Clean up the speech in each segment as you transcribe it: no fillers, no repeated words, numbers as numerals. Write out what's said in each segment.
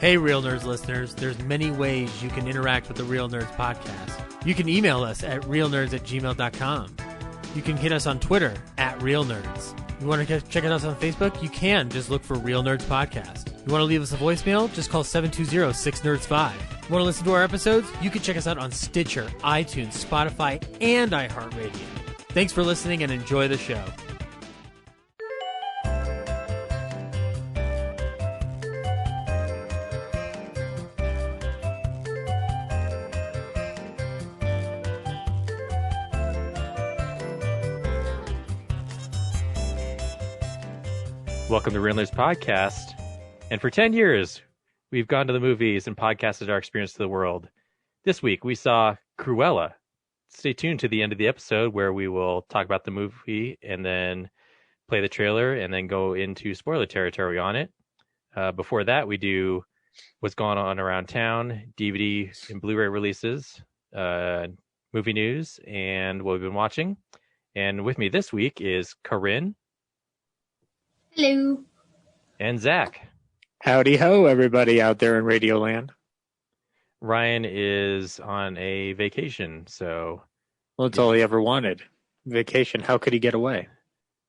Hey, Real Nerds listeners, there's many ways you can interact with the Real Nerds podcast. You can email us at realnerds@gmail.com. You can hit us on Twitter at Real Nerds. You want to check us out on Facebook? You can. Just look for Real Nerds Podcast. You want to leave us a voicemail? Just call 720-6NERDS5. You want to listen to our episodes? You can check us out on Stitcher, iTunes, Spotify, and iHeartRadio. Thanks for listening and enjoy the show. Welcome to Real Nerds Podcast. And for 10 years, we've gone to the movies and podcasted our experience to the world. This week, we saw Cruella. Stay tuned to the end of the episode where we will talk about the movie and then play the trailer and then go into spoiler territory on it. Before that, we do what's going on around town, DVD and Blu-ray releases, movie news, and what we've been watching. And with me this week is Corinne. Hello. And Zach. Howdy ho, everybody out there in Radioland. Ryan is on a vacation, so... Well, it's all he ever wanted. Vacation. How could he get away?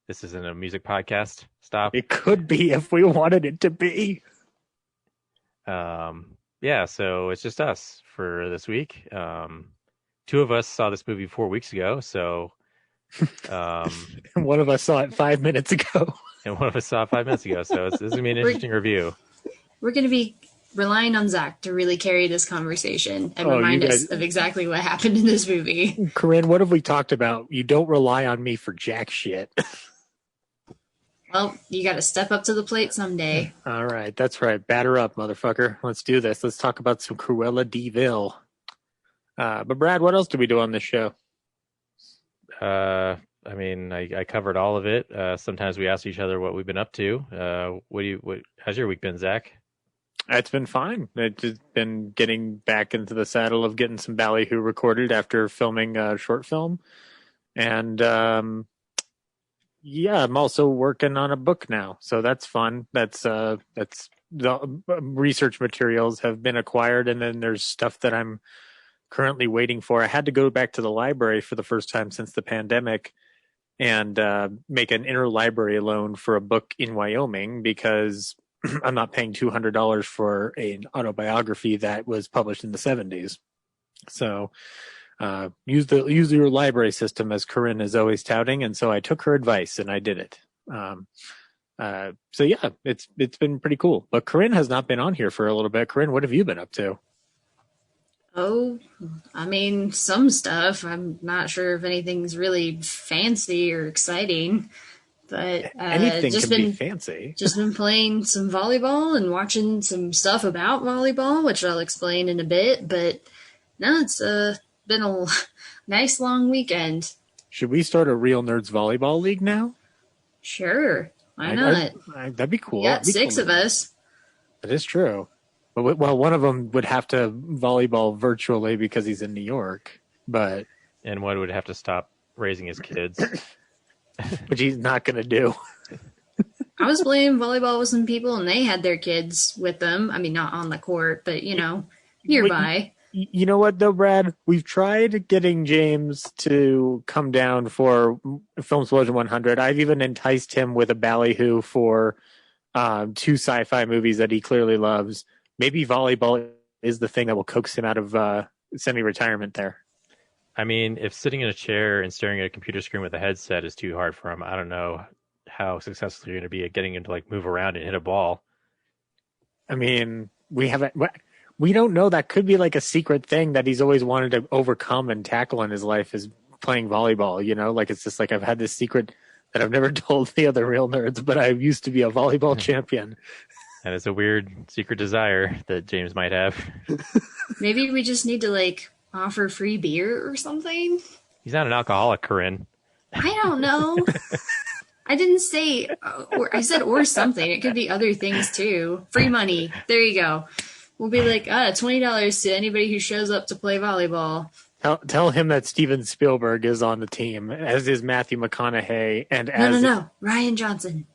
This isn't a music podcast. Stop. It could be if we wanted it to be. Yeah, so it's just us for this week. Two of us saw this movie 4 weeks ago, so... And one of us saw it 5 minutes ago. And one of us saw it 5 minutes ago, so this is going to be an interesting review. We're going to be relying on Zach to really carry this conversation and remind us of exactly what happened in this movie. Corinne, what have we talked about? You don't rely on me for jack shit. Well, you got to step up to the plate someday. All right, that's right. Batter up, motherfucker. Let's do this. Let's talk about some Cruella DeVille. But Brad, what else do we do on this show? I mean, I covered all of it. Sometimes we ask each other what we've been up to. How's your week been, Zach? It's been fine. It's just been getting back into the saddle of getting some ballyhoo recorded after filming a short film. And yeah, I'm also working on a book now. So that's fun. That's the research materials have been acquired. And then there's stuff that I'm currently waiting for. I had to go back to the library for the first time since the pandemic and make an interlibrary loan for a book in Wyoming because I'm not paying $200 for an autobiography that was published in the 70s. So use your library system, as Corinne is always touting, and so I took her advice and I did it. So yeah, it's been pretty cool. But Corinne has not been on here for a little bit. Corinne, what have you been up to? Oh, I mean, some stuff. I'm not sure if anything's really fancy or exciting, but anything can be fancy. Just been playing some volleyball and watching some stuff about volleyball, which I'll explain in a bit. But no, it's been a nice long weekend. Should we start a Real Nerds volleyball league now? Sure, why not? That'd be cool. We got six of us. That is true. Well, one of them would have to volleyball virtually because he's in New York, and one would have to stop raising his kids, which he's not going to do. I was playing volleyball with some people, and they had their kids with them. I mean, not on the court, but nearby. You know what, though, Brad? We've tried getting James to come down for Film Explosion 100. I've even enticed him with a ballyhoo for 2 sci-fi movies that he clearly loves. Maybe volleyball is the thing that will coax him out of semi-retirement there. I mean, if sitting in a chair and staring at a computer screen with a headset is too hard for him, I don't know how successful you're going to be at getting him to move around and hit a ball. I mean, we don't know. That could be a secret thing that he's always wanted to overcome and tackle in his life is playing volleyball. It's just I've had this secret that I've never told the other Real Nerds, but I used to be a volleyball champion. That is a weird secret desire that James might have. Maybe we just need to offer free beer or something. He's not an alcoholic, Corinne. I don't know. I didn't say, I said or something. It could be other things too. Free money. There you go. We'll be $20 to anybody who shows up to play volleyball. Tell him that Steven Spielberg is on the team, as is Matthew McConaughey, and No, Ryan Johnson.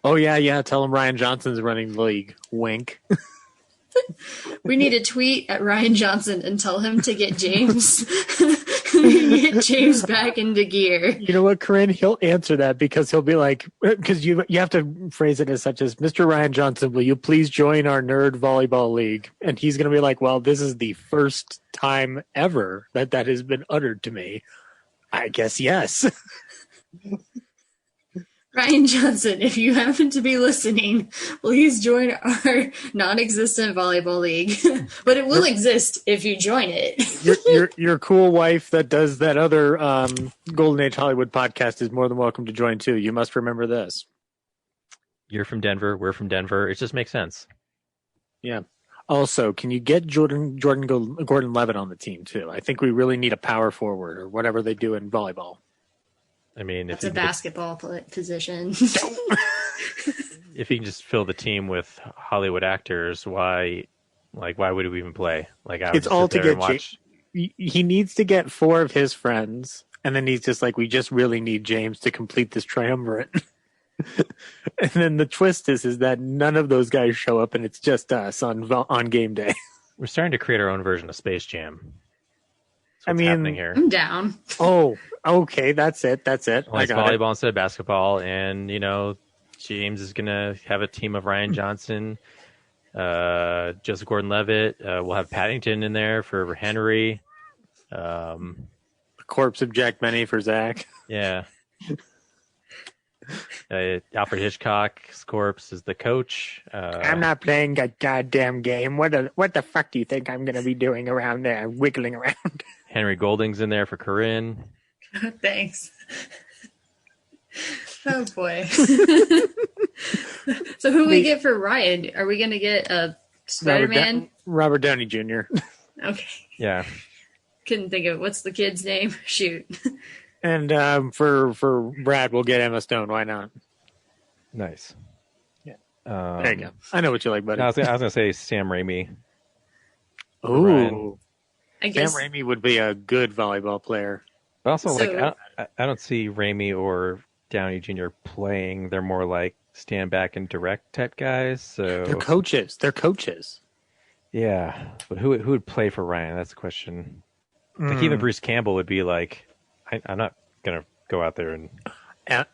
Oh yeah. Tell him Ryan Johnson's running the league. Wink. We need to tweet at Ryan Johnson and tell him to get James get James back into gear. You know what, Corinne? He'll answer that because he'll be like, because you have to phrase it as such as, Mr. Ryan Johnson, will you please join our nerd volleyball league? And he's going to be like, well, this is the first time ever that has been uttered to me. I guess yes. Ryan Johnson, if you happen to be listening, please join our non-existent volleyball league. But it will exist if you join it. Your cool wife that does that other Golden Age Hollywood podcast is more than welcome to join too. You must remember this. You're from Denver. We're from Denver. It just makes sense. Yeah. Also, can you get Gordon Levitt on the team too? I think we really need a power forward or whatever they do in volleyball. I mean, That's a basketball position. If he can just fill the team with Hollywood actors, why would we even play? Like, I would it's just all sit to there and get watch. he needs to get 4 of his friends, and then he's just like, we just really need James to complete this triumvirate. And then the twist is that none of those guys show up, and it's just us on game day. We're starting to create our own version of Space Jam. I mean, happening here. I'm down. Oh, okay, that's it. Like volleyball instead of basketball, and James is gonna have a team of Ryan Johnson, Joseph Gordon-Levitt. We'll have Paddington in there for Henry. The corpse of Jack Benny for Zach. Yeah. Alfred Hitchcock's corpse is the coach. I'm not playing a goddamn game. What the fuck do you think I'm gonna be doing around there, wiggling around? Henry Golding's in there for Corinne. Thanks. Oh boy. So who we get for Ryan? Are we gonna get a Spider-Man? Robert Downey Jr. Okay. Yeah. Couldn't think of it. What's the kid's name? Shoot. And for Brad, we'll get Emma Stone. Why not? Nice. Yeah. There you go. I know what you like, buddy. I was gonna say Sam Raimi. Ooh. I guess Sam Raimi would be a good volleyball player. But also, So- I don't see Raimi or Downey Jr. playing. They're more like stand back and direct type guys. So They're coaches. yeah. But who would play for Ryan? That's the question. Like even Bruce Campbell would be like, I'm not gonna go out there and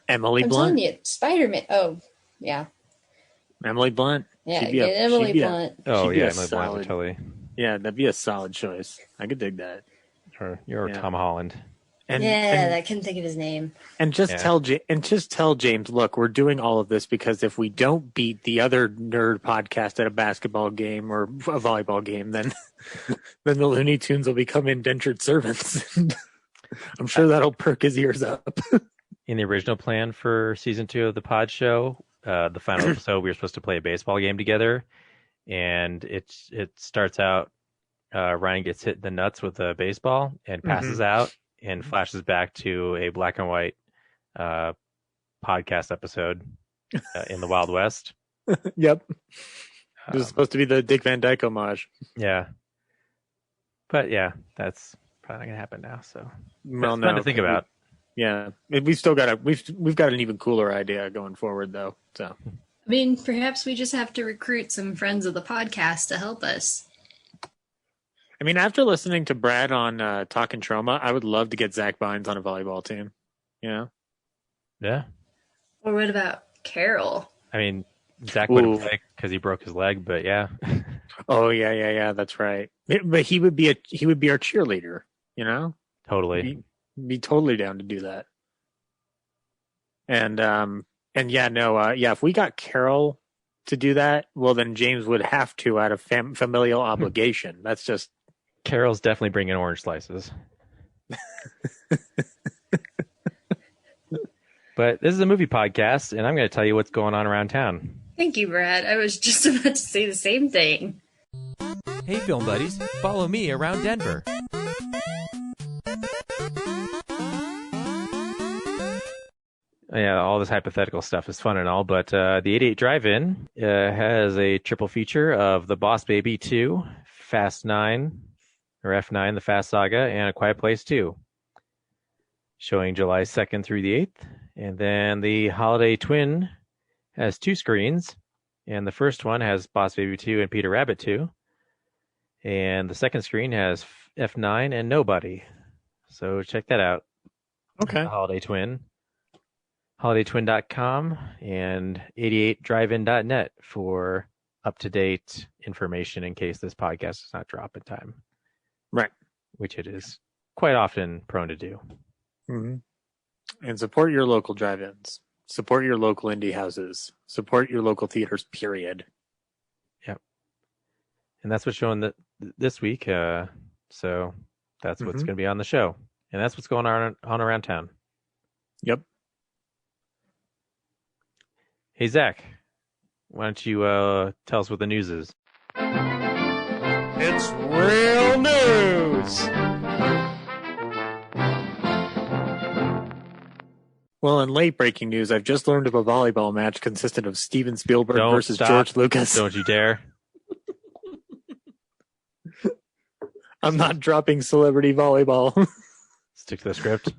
Emily I'm Blunt. telling you, Spider-Man. Oh, yeah. Emily Blunt. Yeah, She'd be get Emily she'd be Blunt. oh She'd be yeah, a Emily Blunt solid- would totally. Yeah, that'd be a solid choice. I could dig that. Or Yeah. Tom Holland. And I couldn't think of his name. and just Yeah. tell James, look, we're doing all of this because if we don't beat the other nerd podcast at a basketball game or a volleyball game, then the Looney Tunes will become indentured servants. I'm sure that'll perk his ears up. In the original plan for season 2 of the pod show, the final episode, we were supposed to play a baseball game together, and it starts out. Ryan gets hit in the nuts with a baseball and passes out, and flashes back to a black and white podcast episode in the Wild West. Yep. This is supposed to be the Dick Van Dyke homage. Yeah, but yeah, that's probably not gonna happen now. So Well, it's fun to think about. Yeah, we've still got we've got an even cooler idea going forward, though. So I mean, perhaps we just have to recruit some friends of the podcast to help us. I mean, after listening to Brad on Talking Trauma, I would love to get Zach Bynes on a volleyball team. You know? Yeah, Or what about Carol? I mean, Zach would Ooh. have played because he broke his leg, but yeah, Oh yeah, that's right. But he would be our cheerleader. You know, totally. be totally down to do that. And yeah, no, yeah. If we got Carol to do that, well, then James would have to out of familial obligation. That's just. Carol's definitely bringing orange slices. But this is a movie podcast, and I'm going to tell you what's going on around town. Thank you, Brad. I was just about to say the same thing. Hey, film buddies, follow me around Denver. Yeah, all this hypothetical stuff is fun and all, but the 88 Drive-In has a triple feature of The Boss Baby 2, Fast 9, or F9, The Fast Saga, and A Quiet Place 2, showing July 2nd through the 8th. And then the Holiday Twin has 2 screens, And the first one has Boss Baby 2 and Peter Rabbit 2. And the second screen has F9 and Nobody. So check that out. Okay. The Holiday Twin. HolidayTwin.com and 88drivein.net for up-to-date information in case this podcast does not drop in time. Right. Which it is quite often prone to do. Mm-hmm. And support your local drive-ins. Support your local indie houses. Support your local theaters, period. Yep. And that's what's showing this week. So that's what's going to be on the show. And that's what's going on around town. Yep. Hey, Zach, why don't you tell us what the news is? It's real news! Well, in late breaking news, I've just learned of a volleyball match consistent of Steven Spielberg versus George Lucas. Don't you dare. I'm not dropping celebrity volleyball. Stick to the script.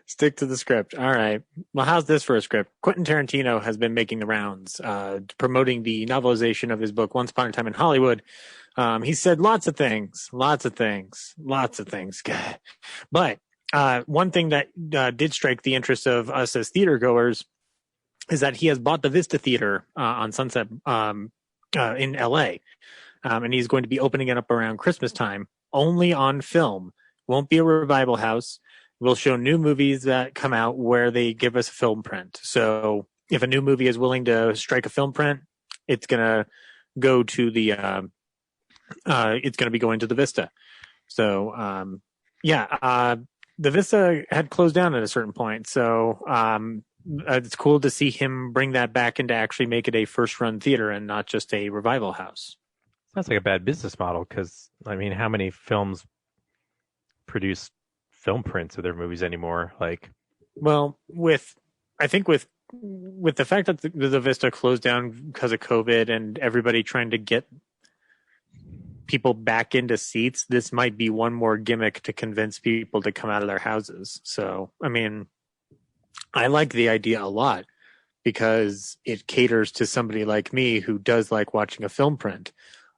Stick to the script. All right. Well, how's this for a script? Quentin Tarantino has been making the rounds, promoting the novelization of his book, Once Upon a Time in Hollywood. He said lots of things. But one thing that did strike the interest of us as theater goers is that he has bought the Vista Theater on Sunset in LA. And he's going to be opening it up around Christmas time, only on film. Won't be a revival house. We'll show new movies that come out where they give us a film print. So if a new movie is willing to strike a film print, it's going to go to the, it's going to be going to the Vista. So, the Vista had closed down at a certain point. So, it's cool to see him bring that back and to actually make it a first run theater and not just a revival house. Sounds like a bad business model because, I mean, how many films produce film prints of their movies anymore? Well, I think with the fact that the Vista closed down because of COVID and everybody trying to get people back into seats, this might be one more gimmick to convince people to come out of their houses. So, I mean, I like the idea a lot because it caters to somebody like me who does like watching a film print.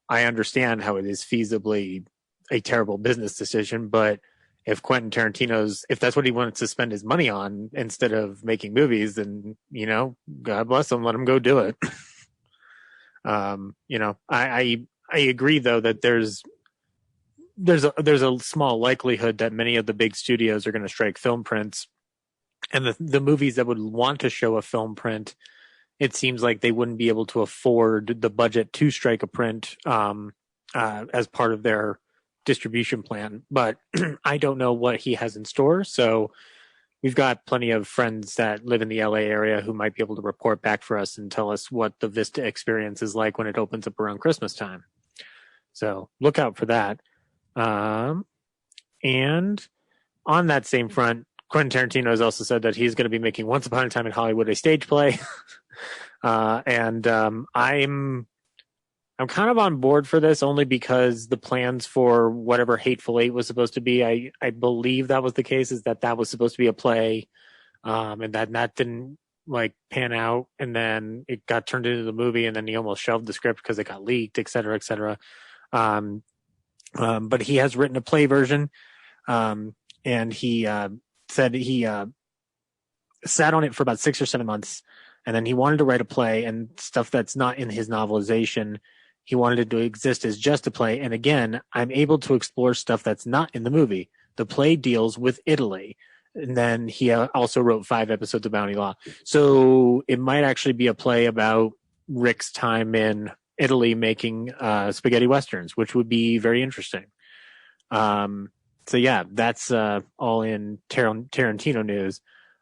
I understand how it is feasibly a terrible business decision, but if Quentin Tarantino's, if that's what he wants to spend his money on instead of making movies, then, God bless him, let him go do it. I agree though that there's a small likelihood that many of the big studios are going to strike film prints, and the movies that would want to show a film print, it seems like they wouldn't be able to afford the budget to strike a print as part of their distribution plan. But I don't know what he has in store. So we've got plenty of friends that live in the LA area who might be able to report back for us and tell us what the Vista experience is like when it opens up around Christmas time. So look out for that. And on that same front, Quentin Tarantino has also said that he's going to be making Once Upon a Time in Hollywood a stage play. I'm kind of on board for this only because the plans for whatever Hateful Eight was supposed to be, I believe that was the case, is that was supposed to be a play, and that didn't pan out, and then it got turned into the movie, and then he almost shelved the script because it got leaked, et cetera, et cetera. But he has written a play version, and he said he sat on it for about 6 or 7 months, and then he wanted to write a play, and stuff that's not in his novelization, he wanted it to exist as just a play. And again, I'm able to explore stuff that's not in the movie. The play deals with Italy. And then he also wrote 5 episodes of Bounty Law. So it might actually be a play about Rick's time in Italy making spaghetti westerns, which would be very interesting. So yeah, that's all in Tarantino news.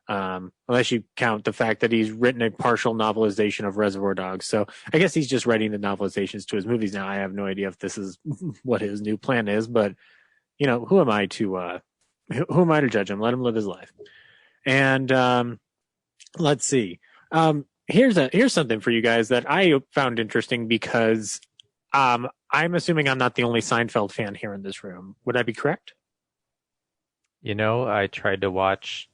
Unless you count the fact that he's written a partial novelization of Reservoir Dogs. So I guess he's just writing the novelizations to his movies now. I have no idea if this is what his new plan is, but who am I to judge him? Let him live his life. And let's see. Here's something for you guys that I found interesting because I'm assuming I'm not the only Seinfeld fan here in this room. Would I be correct? I tried to watch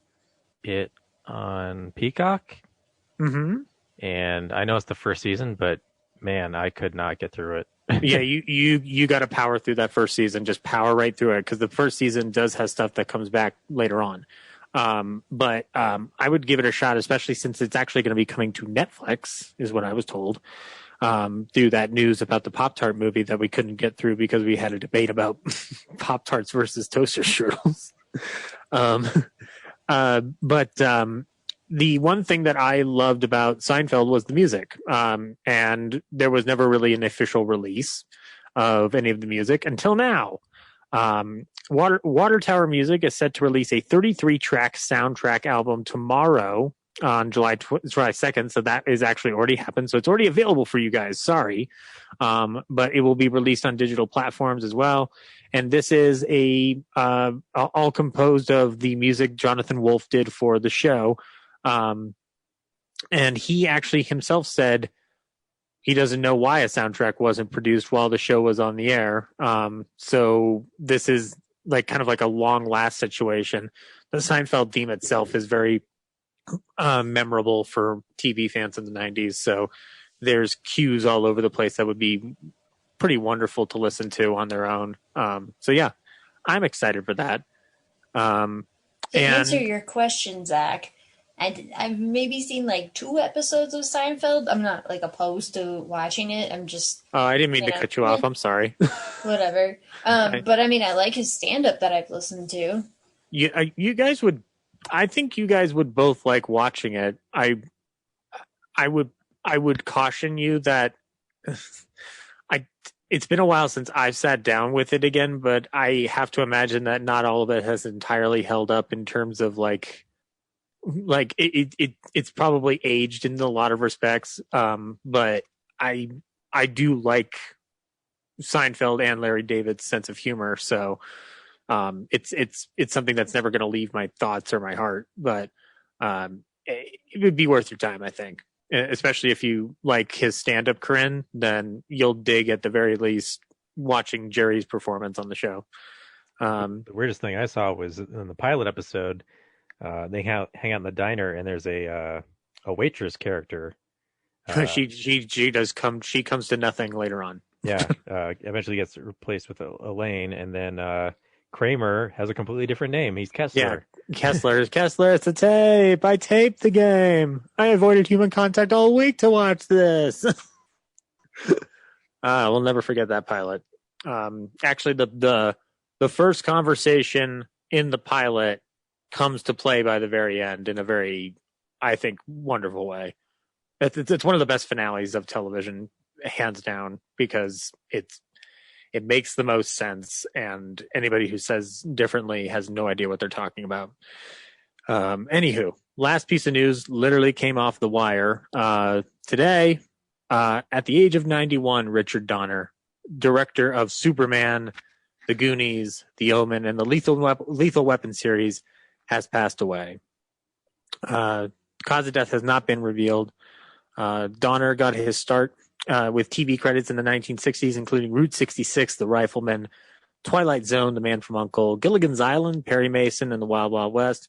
it on Peacock. Mm-hmm. and I know it's the first season, but man, I could not get through it. Yeah, you got to power through that first season. Just power right through it, because the first season does have stuff that comes back later on. But I would give it a shot, especially since it's actually going to be coming to Netflix, is what I was told. Through that news about the Pop-Tart movie that we couldn't get through because we had a debate about Pop-Tarts versus toaster strudels. But the one thing that I loved about Seinfeld was the music. And there was never really an official release of any of the music until now. Water Tower Music is set to release a 33-track soundtrack album tomorrow on July 2nd. So that is actually already happened. So it's already available for you guys. Sorry. But it will be released on digital platforms as well. And this is all composed of the music Jonathan Wolf did for the show. And he actually himself said he doesn't know why a soundtrack wasn't produced while the show was on the air. So this is kind of like a long last situation. The Seinfeld theme itself is very memorable for TV fans in the 90s. So there's cues all over the place that would be pretty wonderful to listen to on their own. So yeah, I'm excited for that. To answer your question, Zach, I've maybe seen 2 episodes of Seinfeld. I'm not opposed to watching it. I'm just. Oh, I didn't mean to cut you off. I'm sorry. Whatever. But I mean, I like his stand-up that I've listened to. You guys would. I think you guys would both like watching it. I would caution you that it's been a while since I've sat down with it again, but I have to imagine that not all of it has entirely held up in terms of it's probably aged in a lot of respects. But I do like Seinfeld and Larry David's sense of humor, so it's something that's never going to leave my thoughts or my heart. But it would be worth your time, I think. Especially if you like his stand-up, Corinne, then you'll dig at the very least watching Jerry's performance on the show. The weirdest thing I saw was in the pilot episode. They hang out in the diner, and there's a waitress character. She comes to nothing later on. Yeah, eventually gets replaced with Elaine, and then Kramer has a completely different name. He's Kessler. Yeah, Kessler. It's a tape. I taped the game. I avoided human contact all week to watch this. We'll never forget that pilot. Actually, the first conversation in the pilot comes to play by the very end in a very, I think, wonderful way. It's one of the best finales of television, hands down, because it makes the most sense, and anybody who says differently has no idea what they're talking about. Anywho, last piece of news literally came off the wire today. At the age of 91, Richard Donner, director of Superman, The Goonies, The Omen, and the Lethal Weapon series, has passed away. Cause of death has not been revealed. Donner got his start with TV credits in the 1960s, including Route 66, The Rifleman, Twilight Zone, The Man from U.N.C.L.E., Gilligan's Island, Perry Mason, and The Wild Wild West.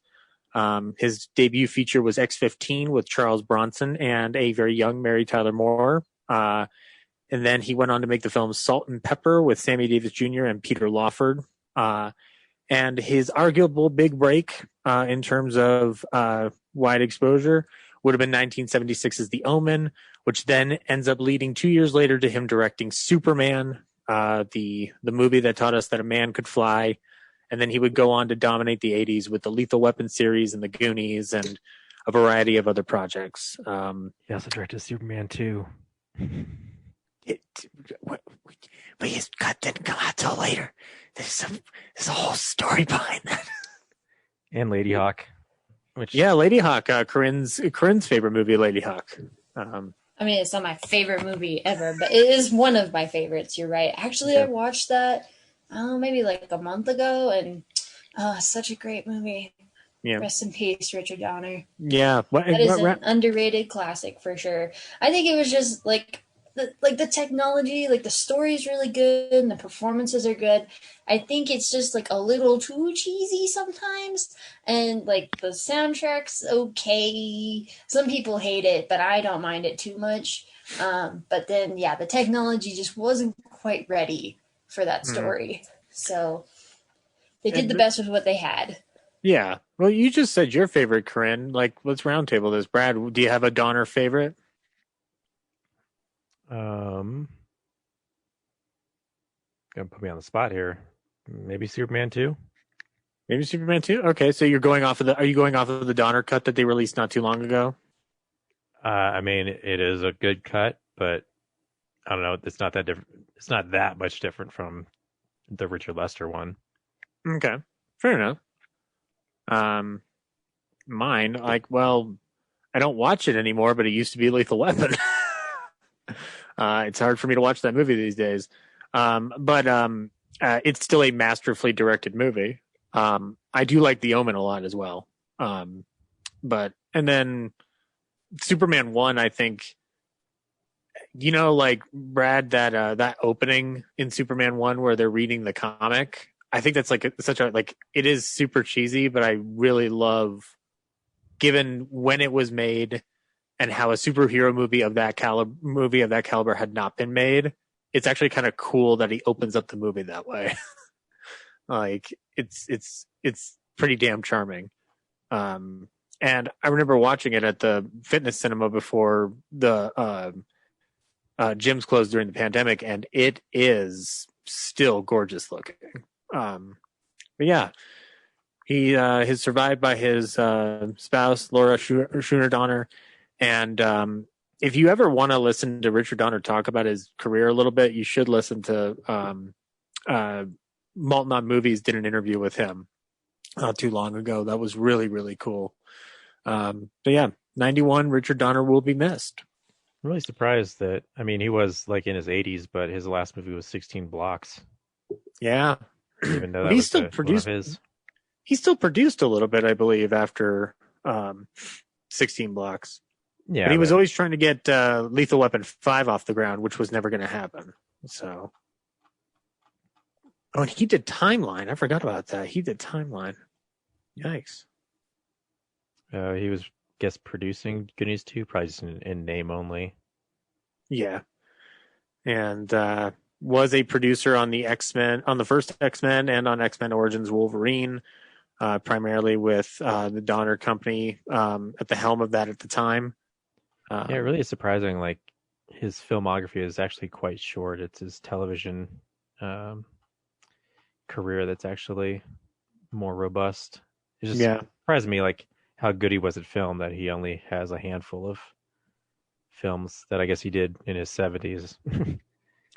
His debut feature was X-15 with Charles Bronson and a very young Mary Tyler Moore. And then he went on to make the film Salt and Pepper with Sammy Davis Jr. and Peter Lawford. And his arguable big break in terms of wide exposure would have been 1976's The Omen, which then ends up leading 2 years later to him directing Superman, the movie that taught us that a man could fly. And then he would go on to dominate the 80s with the Lethal Weapon series and the Goonies and a variety of other projects. He also directed Superman 2. But his cut didn't come out till later. There's a whole story behind that. And Lady Hawk. Lady Hawk, Corinne's favorite movie, Lady Hawk. I mean, it's not my favorite movie ever, but it is one of my favorites. You're right. Actually, I watched that maybe a month ago, and such a great movie. Yeah. Rest in peace, Richard Donner. Yeah. That is an underrated classic for sure. I think it was just the technology, like the story is really good and the performances are good. I think it's just like a little too cheesy sometimes, and like the soundtrack's okay. Some people hate it, but I don't mind it too much. But then, yeah, the technology just wasn't quite ready for that Mhm. story. So they did the And best with what they had. yeah, well, you just said your favorite, Corinne. Like, let's roundtable this. Brad, do you have a Donner favorite? Gonna put me on the spot here. Maybe Superman 2? Maybe Superman 2? Okay, so are you going off of the Donner cut that they released not too long ago? I mean, it is a good cut, but I don't know. It's not that different. It's not that much different from the Richard Lester one. Okay, fair enough. Um, Mine, like, well, I don't watch it anymore, but it used to be Lethal Weapon. It's hard for me to watch that movie these days. But it's still a masterfully directed movie. I do like The Omen a lot as well. And then Superman 1, I think, like Brad, that opening in Superman 1 where they're reading the comic. I think that's like such a, like, it is super cheesy, but I really love, given when it was made and how a superhero movie of that caliber had not been made. It's actually kind of cool that he opens up the movie that way. Like, it's pretty damn charming. And I remember watching it at the fitness cinema before the gyms closed during the pandemic, and it is still gorgeous looking. But yeah, he is survived by his spouse Laura Schooner Donner, and if you ever want to listen to Richard Donner talk about his career a little bit, you should listen to Malton on Movies did an interview with him not too long ago. That was really, really cool. But yeah, 91, Richard Donner will be missed. I'm really surprised that, I mean, he was like in his 80s, but his last movie was 16 Blocks. Yeah. Even though But that he was still one produced of his. he still produced a little bit, I believe, after 16 Blocks. Yeah, But he was always trying to get Lethal Weapon 5 off the ground, which was never going to happen. So, oh, and he did Timeline. I forgot about that. He did Timeline. Yikes. He was guest producing Goonies 2, probably just in name only. Yeah. And was a producer on the X-Men, on the first X-Men and on X-Men Origins Wolverine, primarily with the Donner Company at the helm of that at the time. Yeah, it really is surprising. Like, his filmography is actually quite short. It's his television career that's actually more robust. It just surprised me, like, how good he was at film, that he only has a handful of films that I guess he did in his 70s.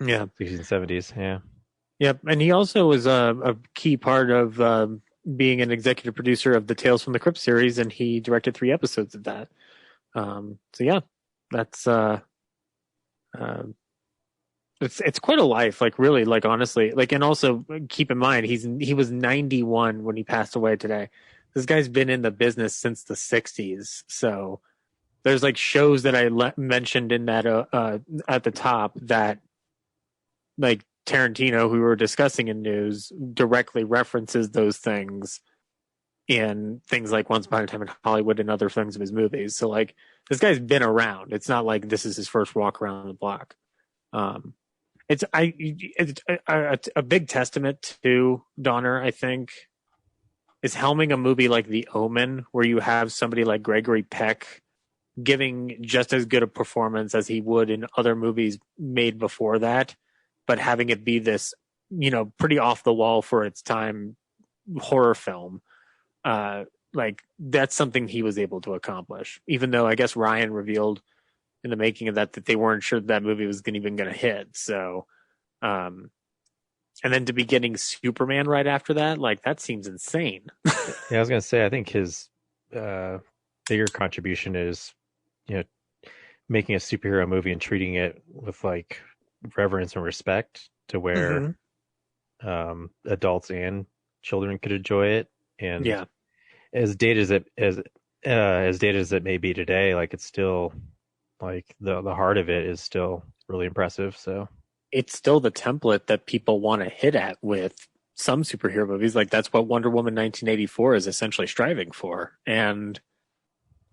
Yeah. 60s and 70s, yeah. Yep, and he also was a key part of being an executive producer of the Tales from the Crypt series, and he directed 3 episodes of that. So yeah, that's it's quite a life. Like, really, like, honestly, like, and also keep in mind he was 91 when he passed away today. This guy's been in the business since the 60s. So there's like shows that I mentioned in that at the top that, like, Tarantino, who we were discussing in news, directly references those things in things like Once Upon a Time in Hollywood and other things of his movies. So, like, this guy's been around. It's not like this is his first walk around the block. It's a big testament to Donner, I think, is helming a movie like The Omen, where you have somebody like Gregory Peck giving just as good a performance as he would in other movies made before that, but having it be this, pretty off the wall for its time horror film. Like, that's something he was able to accomplish, even though I guess Ryan revealed in the making of that they weren't sure that movie was even going to hit. So, and then to be getting Superman right after that, like, that seems insane. Yeah, I was going to say, I think his bigger contribution is, making a superhero movie and treating it with, like, reverence and respect to where adults and children could enjoy it. And yeah, as dated as dated as it may be today, like, it's still, like, the heart of it is still really impressive. So it's still the template that people want to hit at with some superhero movies. Like that's what Wonder Woman 1984 is essentially striving for. And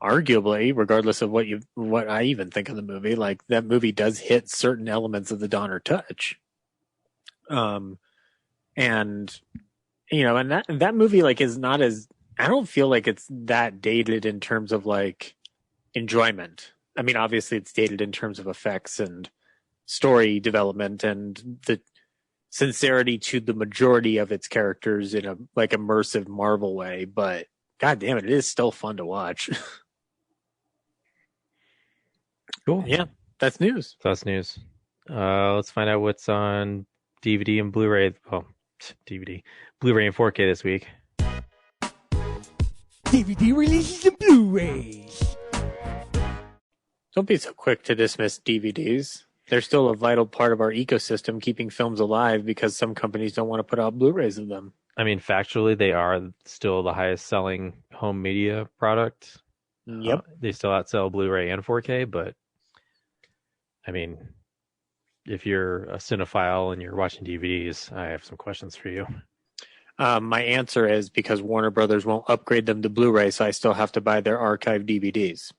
arguably, regardless of what I even think of the movie, like that movie does hit certain elements of the Donner touch. And and that movie like is not as, I don't feel like it's that dated in terms of like enjoyment. I mean, obviously it's dated in terms of effects and story development and the sincerity to the majority of its characters in a like immersive Marvel way, but god damn it, it is still fun to watch. cool. Yeah, that's news. That's news. Let's find out what's on DVD and Blu-ray. Well, DVD, Blu-ray and 4K this week. DVD releases and Blu-rays. Don't be so quick to dismiss DVDs. They're still a vital part of our ecosystem, keeping films alive because some companies don't want to put out Blu-rays of them. I mean, factually, they are still the highest selling home media product. Yep. They still outsell Blu-ray and 4K, but I mean, if you're a cinephile and you're watching DVDs, I have some questions for you. My answer is because Warner Brothers won't upgrade them to Blu-ray, so I still have to buy their archive DVDs.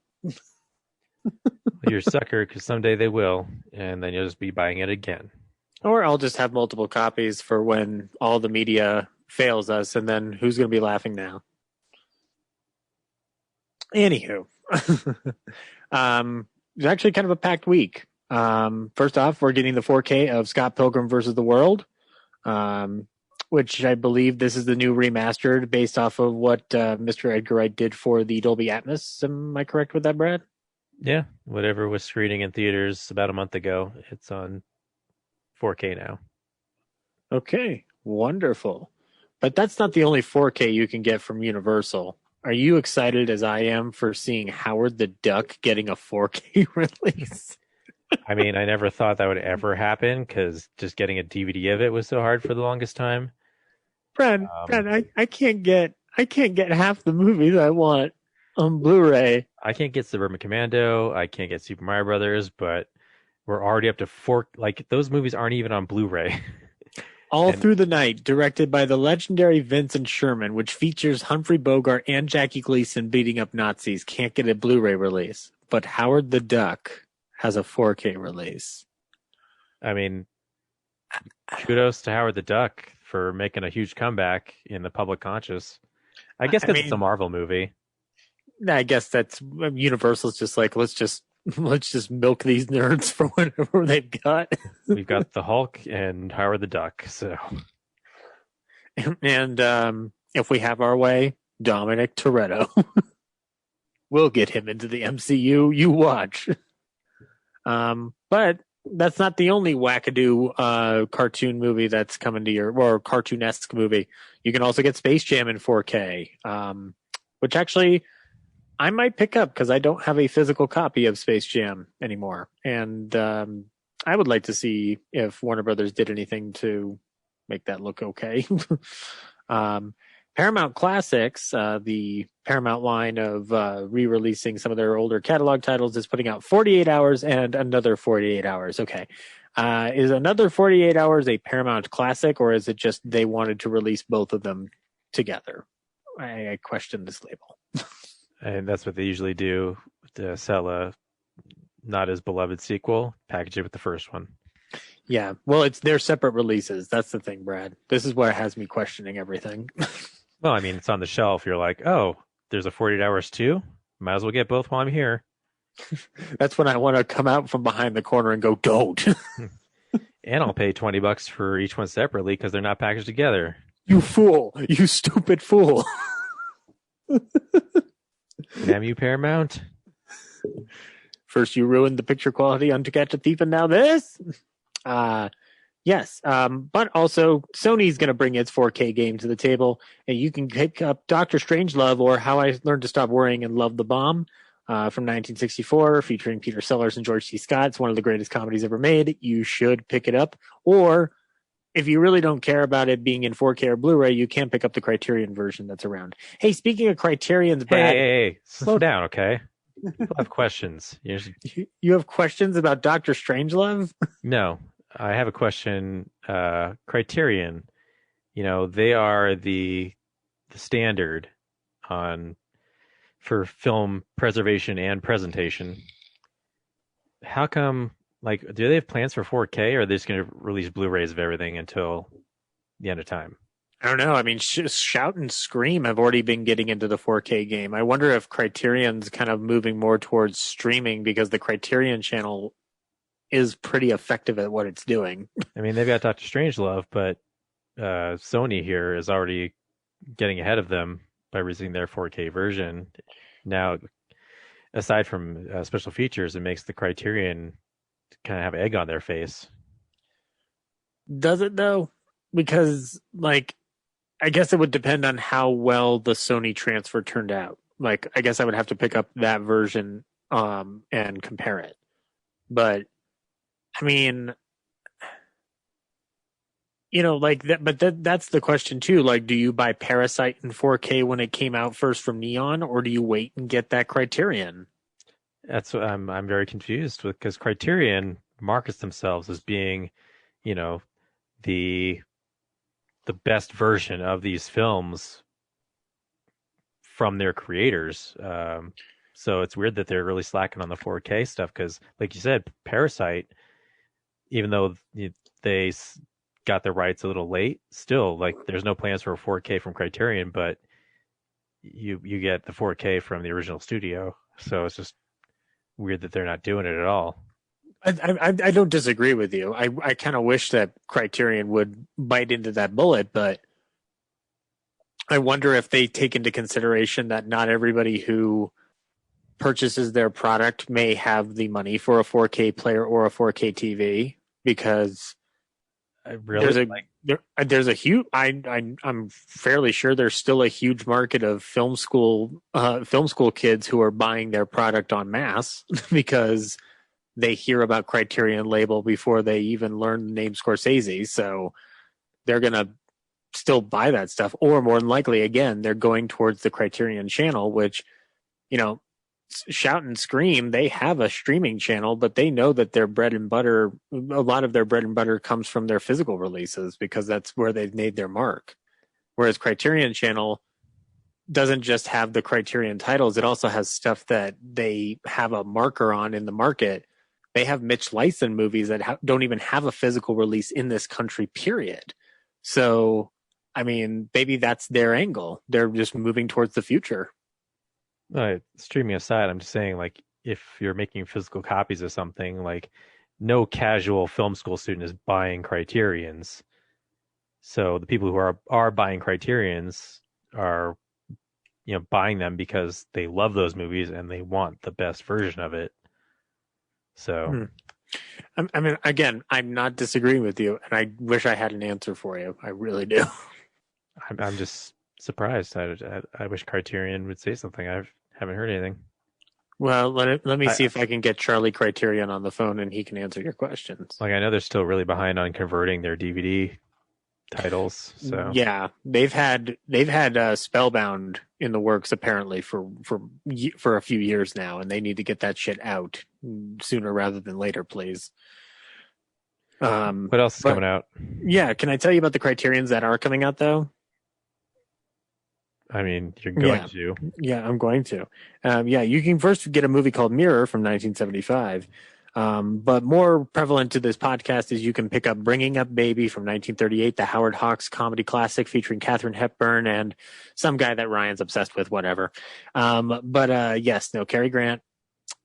You're a sucker because someday they will, and then you'll just be buying it again. Or I'll just have multiple copies for when all the media fails us, and then who's going to be laughing now? Anywho, it's actually kind of a packed week. First off, we're getting the 4K of Scott Pilgrim versus the World, which I believe this is the new remastered based off of what Mr. Edgar Wright did for the Dolby Atmos. Am I correct with that, Brad? Yeah, whatever was screening in theaters about a month ago, it's on 4K now. Okay, wonderful. But that's not the only 4K you can get from Universal. Are you excited as I am for seeing Howard the Duck getting a 4K release? I mean, I never thought that would ever happen because just getting a DVD of it was so hard for the longest time. Brad, I can't get half the movies I want on Blu-ray. I can't get Suburban Commando. I can't get Super Mario Brothers, but we're already up to 4. Like those movies aren't even on Blu-ray. All Through the Night, directed by the legendary Vincent Sherman, which features Humphrey Bogart and Jackie Gleason beating up Nazis, can't get a Blu-ray release. But Howard the Duck has a 4K release. I mean, kudos to Howard the Duck for making a huge comeback in the public conscious. I guess because it's a Marvel movie. I guess that's Universal's just like, let's just milk these nerds for whatever they've got. We've got the Hulk and Howard the Duck. So, and if we have our way, Dominic Toretto. We'll get him into the MCU. You watch. But that's not the only wackadoo cartoon movie that's coming to or cartoonesque movie. You can also get Space Jam in 4K, which actually I might pick up because I don't have a physical copy of Space Jam anymore. And I would like to see if Warner Brothers did anything to make that look okay. Paramount Classics, the Paramount line of re-releasing some of their older catalog titles, is putting out 48 Hours and Another 48 Hours. Okay. Is Another 48 Hours a Paramount Classic, or is it just they wanted to release both of them together? I question this label. And that's what they usually do to sell a not as beloved sequel, package it with the first one. Yeah. Well, they're separate releases. That's the thing, Brad. This is where it has me questioning everything. Well, I mean, it's on the shelf. You're like, oh, there's a 48 Hours too? Might as well get both while I'm here. That's when I want to come out from behind the corner and go, don't. And I'll pay $20 for each one separately because they're not packaged together. You fool. You stupid fool. Damn you, Paramount. First you ruined the picture quality on To Catch a Thief, and now this? Yes. But also, Sony's going to bring its 4K game to the table, and you can pick up Dr. Strangelove, or How I Learned to Stop Worrying and Love the Bomb, from 1964, featuring Peter Sellers and George C. Scott. It's one of the greatest comedies ever made. You should pick it up. Or, if you really don't care about it being in 4K or Blu-ray, you can pick up the Criterion version that's around. Hey, speaking of Criterion's, Brad... Hey, slow down, okay? People have questions. You have questions about Doctor Strangelove? No, I have a question. Criterion, they are the standard on for film preservation and presentation. How come, like, do they have plans for 4K, or are they just going to release Blu-rays of everything until the end of time? I don't know. I mean, Shout and Scream have already been getting into the 4K game. I wonder if Criterion's kind of moving more towards streaming because the Criterion channel is pretty effective at what it's doing. I mean, they've got Doctor Strangelove, but Sony here is already getting ahead of them by releasing their 4K version. Now, aside from special features, it makes the Criterion kind of have egg on their face. Does it though? Because like, I guess it would depend on how well the Sony transfer turned out. Like, I guess I would have to pick up that version and compare it. But I mean, like that. But that's the question too. Like, do you buy Parasite in 4K when it came out first from Neon, or do you wait and get that Criterion? That's what I'm very confused with, because Criterion markets themselves as being, the best version of these films from their creators. So it's weird that they're really slacking on the 4K stuff, because, like you said, Parasite, even though they got the rights a little late, still, like, there's no plans for a 4K from Criterion, but you get the 4K from the original studio. So it's just weird that they're not doing it at all. I don't disagree with you. I kind of wish that Criterion would bite into that bullet, but I wonder if they take into consideration that not everybody who purchases their product may have the money for a 4K player or a 4K TV, because there's a huge. I'm fairly sure there's still a huge market of film school kids who are buying their product en masse because they hear about Criterion label before they even learn the name Scorsese. So they're going to still buy that stuff, or more than likely, again, they're going towards the Criterion channel, which, Shout and Scream, they have a streaming channel, but they know that their bread and butter, a lot of their bread and butter comes from their physical releases, because that's where they've made their mark. Whereas Criterion channel doesn't just have the Criterion titles, it also has stuff that they have a marker on in the market. They have Mitch Leisen movies that don't even have a physical release in this country, period. So, I mean, maybe that's their angle. They're just moving towards the future. Streaming aside, I'm just saying, like, if you're making physical copies of something, like, no casual film school student is buying Criterions. So the people who are buying Criterions are, buying them because they love those movies and they want the best version of it. So, I mean, again, I'm not disagreeing with you, and I wish I had an answer for you. I really do. I'm just surprised. I wish Criterion would say something. I haven't heard anything. Well, let me see if I can get Charlie Criterion on the phone, and he can answer your questions. Like, I know they're still really behind on converting their DVD titles. So yeah, they've had Spellbound in the works apparently for a few years now, and they need to get that shit out sooner rather than later, please. What else is coming out? Yeah, can I tell you about the Criterions that are coming out though? I mean, you're going to. Yeah, I'm going to. You can first get a movie called Mirror from 1975. But more prevalent to this podcast is you can pick up Bringing Up Baby from 1938, the Howard Hawks comedy classic featuring Katharine Hepburn and some guy that Ryan's obsessed with, whatever. Cary Grant.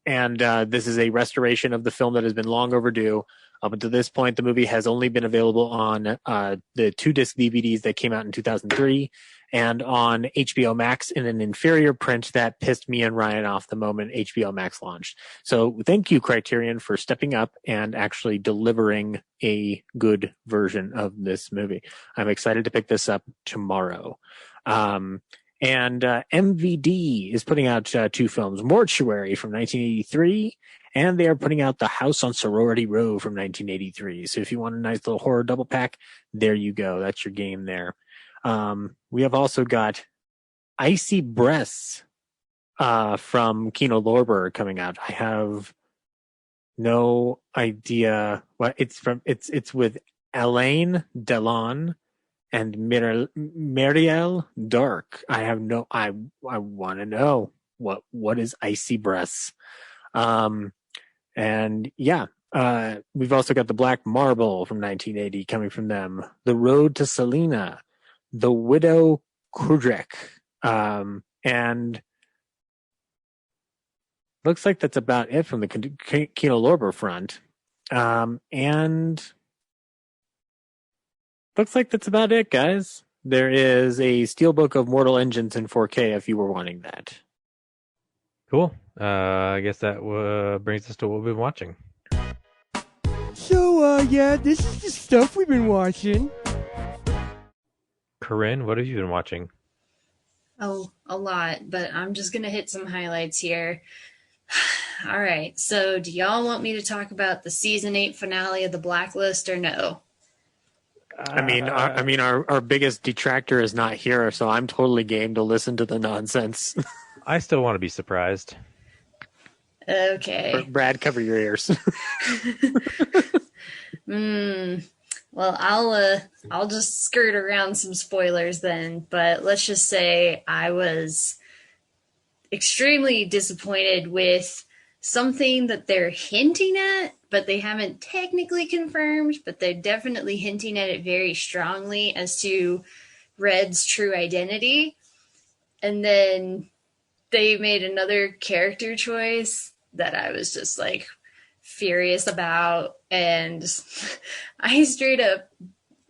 And this is a restoration of the film that has been long overdue. Up until this point, the movie has only been available on the 2-disc DVDs that came out in 2003 and on HBO Max in an inferior print that pissed me and Ryan off the moment HBO Max launched. So thank you, Criterion, for stepping up and actually delivering a good version of this movie. I'm excited to pick this up tomorrow. And MVD is putting out 2 films, Mortuary from 1983, and they are putting out The House on Sorority Row from 1983. So if you want a nice little horror double pack, there you go. That's your game there. We have also got Icy Breasts from Kino Lorber coming out. I have no idea what it's from. It's with Alain Delon and Marielle Dark. I have no. I want to know what is Icy Breasts. And yeah, we've also got The Black Marble from 1980 coming from them. The Road to Selena, The Widow Kudrek, and looks like that's about it from the Kino Lorber front. And looks like that's about it, guys. There is a steelbook of Mortal Engines in 4K if you were wanting that. Cool. I guess that brings us to what we've been watching. So, yeah, this is the stuff we've been watching. Corinne, what have you been watching? Oh, a lot, but I'm just going to hit some highlights here. All right, so do y'all want me to talk about the season 8 finale of The Blacklist or no? I mean, our biggest detractor is not here, so I'm totally game to listen to the nonsense. I still want to be surprised. Okay. Brad, cover your ears. Well, I'll just skirt around some spoilers then, but let's just say I was extremely disappointed with something that they're hinting at, but they haven't technically confirmed, but they're definitely hinting at it very strongly as to Red's true identity. And then they made another character choice that I was just like furious about. And I straight up,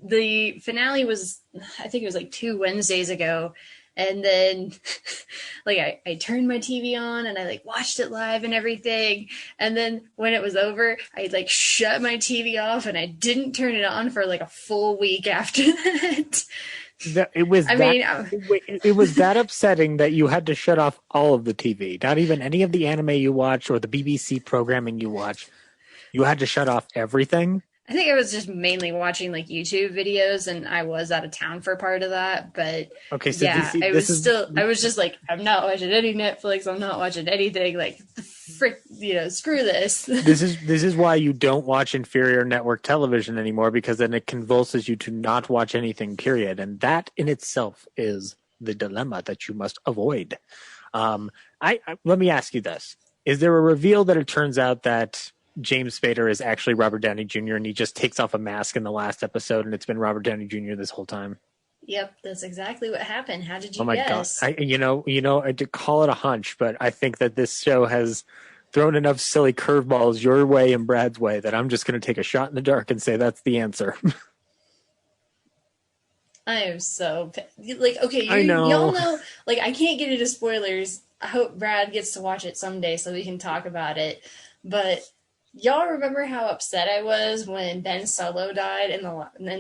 the finale was, I think it was like 2 Wednesdays ago. And then like I turned my TV on and I like watched it live and everything. And then when it was over, I like shut my TV off and I didn't turn it on for like a full week after that. It was that upsetting that you had to shut off all of the TV, not even any of the anime you watch or the BBC programming you watch. You had to shut off everything. I think I was just mainly watching like YouTube videos, and I was out of town for part of that. But okay, so yeah, I was just like, I'm not watching any Netflix. I'm not watching anything. Like, frick, screw this. This is why you don't watch inferior network television anymore, because then it convulses you to not watch anything. Period, and that in itself is the dilemma that you must avoid. Let me ask you this: is there a reveal that it turns out that James Spader is actually Robert Downey Jr. and he just takes off a mask in the last episode and it's been Robert Downey Jr. this whole time? Yep, that's exactly what happened. How did you oh my guess? God. I did call it a hunch, but I think that this show has thrown enough silly curveballs your way and Brad's way that I'm just going to take a shot in the dark and say that's the answer. I am so like, okay, I know. Y'all know, like, I can't get into spoilers. I hope Brad gets to watch it someday so we can talk about it. But y'all remember how upset I was when Ben Solo died in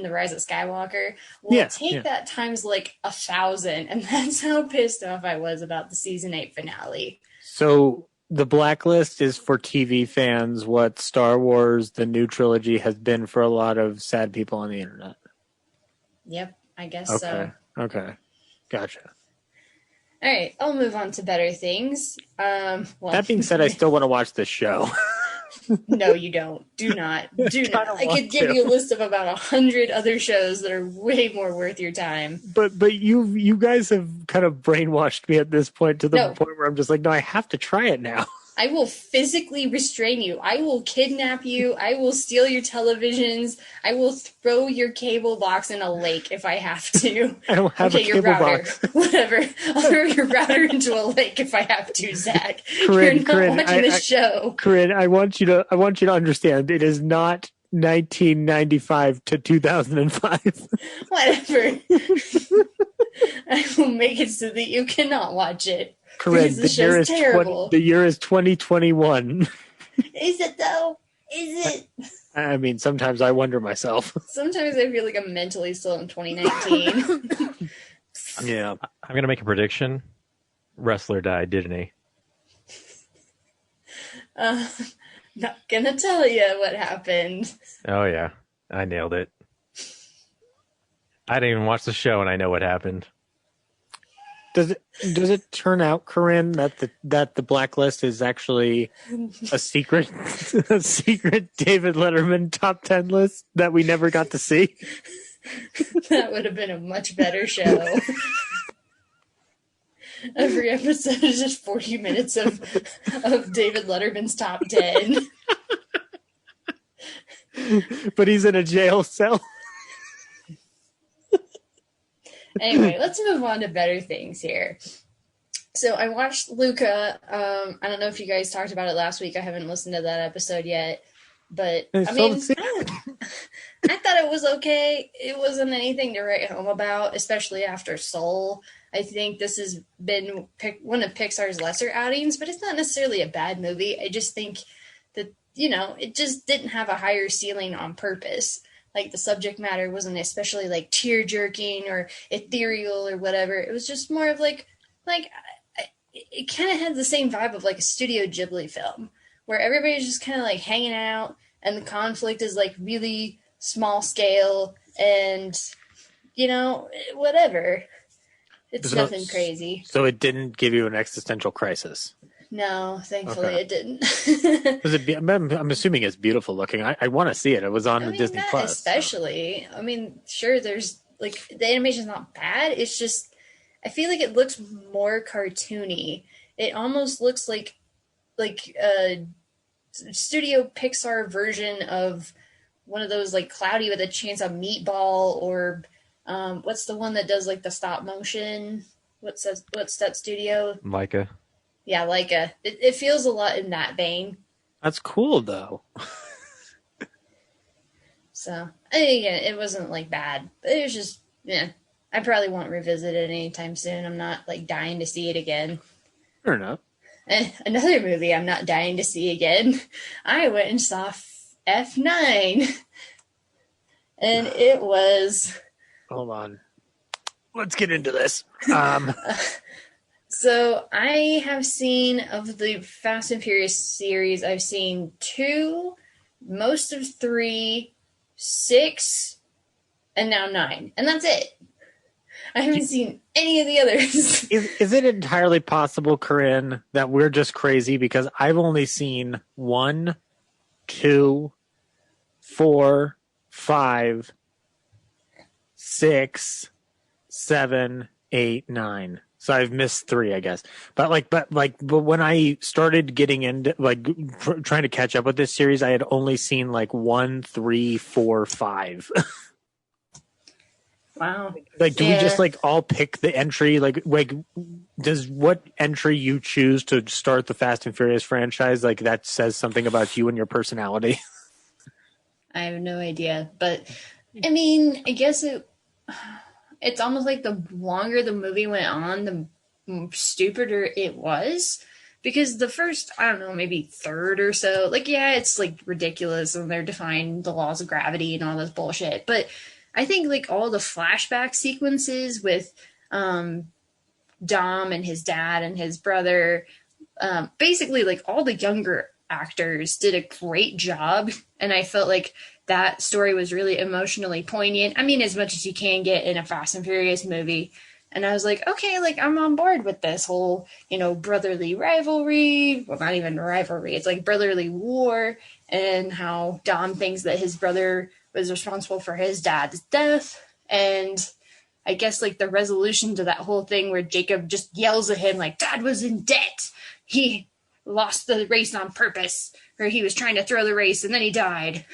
the Rise of Skywalker? Well, Yeah, take that times like 1,000, and that's how pissed off I was about the season 8 finale. So the Blacklist is for TV fans what Star Wars, the new trilogy, has been for a lot of sad people on the internet. Yep, I guess so. Okay. Gotcha. All right, I'll move on to better things. Well, that being said, I still want to watch this show. No, you don't. Do not. I could give you a list of about 100 other shows that are way more worth your time. But you guys have kind of brainwashed me at this point to the point where I'm just like, no, I have to try it now. I will physically restrain you. I will kidnap you. I will steal your televisions. I will throw your cable box in a lake if I have to. I don't have a cable box. Whatever. I'll throw your router into a lake if I have to, Zach. Corinne, You're not watching this show. Corinne, I want you to understand it is not 1995 to 2005. Whatever. I will make it so that you cannot watch it. Correct. The year is 2021. Is it though? Is it? I mean, sometimes I wonder myself. Sometimes I feel like I'm mentally still in 2019. Yeah. I'm going to make a prediction. Wrestler died, didn't he? Not gonna tell you what happened. Oh, yeah. I nailed it. I didn't even watch the show and I know what happened. Does it turn out, Corinne, that the blacklist is actually a secret a secret David Letterman top 10 list that we never got to see? That would have been a much better show. Every episode is just 40 minutes of David Letterman's top 10. But he's in a jail cell. Anyway, let's move on to better things here. So I watched Luca. I don't know if you guys talked about it last week. I haven't listened to that episode yet. But, I mean, I thought it was okay. It wasn't anything to write home about, especially after Soul. I think this has been one of Pixar's lesser outings, but it's not necessarily a bad movie. I just think that, it just didn't have a higher ceiling on purpose. Like, the subject matter wasn't especially, like, tear-jerking or ethereal or whatever. It was just more of, like it kind of had the same vibe of, like, a Studio Ghibli film, where everybody's just kind of, like, hanging out, and the conflict is, like, really small scale, and, whatever. It's nothing crazy. So it didn't give you an existential crisis? No, thankfully it didn't. I'm assuming it's beautiful looking. I want to see it. It was on Disney Plus. Especially. So. I mean, sure, there's like the animation's not bad. It's just I feel like it looks more cartoony. It almost looks like a Studio Pixar version of one of those like Cloudy with a Chance of Meatball or what's the one that does like the stop motion? What's that studio? Leica. Yeah, Leica. It feels a lot in that vein. That's cool, though. So, again, it wasn't, like, bad. But it was just, I probably won't revisit it anytime soon. I'm not, like, dying to see it again. Fair enough. Another movie I'm not dying to see again. I went and saw F9. And it was... Hold on. Let's get into this. So I have seen, of the Fast and Furious series, I've seen 2, most of 3, 6, and now 9. And that's it. I haven't seen any of the others. Is it entirely possible, Corinne, that we're just crazy? Because I've only seen 1, 2, 4, 5, 6, 7, 8, 9. So I've missed 3, I guess. But when I started getting into trying to catch up with this series, I had only seen 1, 3, 4, 5. Wow. Do we just all pick the entry? Does what entry you choose to start the Fast and Furious franchise that says something about you and your personality? I have no idea, but I mean, I guess it's almost like the longer the movie went on, the stupider it was. Because the first, I don't know, maybe third or so, it's ridiculous and they're defying the laws of gravity and all this bullshit. But I think all the flashback sequences with Dom and his dad and his brother, basically all the younger actors did a great job. And I felt like that story was really emotionally poignant. I mean, as much as you can get in a Fast and Furious movie. And I was like, okay, I'm on board with this whole, brotherly rivalry. Well, not even rivalry. It's brotherly war, and how Dom thinks that his brother was responsible for his dad's death. And I guess the resolution to that whole thing where Jacob just yells at him Dad was in debt. He lost the race on purpose, or he was trying to throw the race and then he died.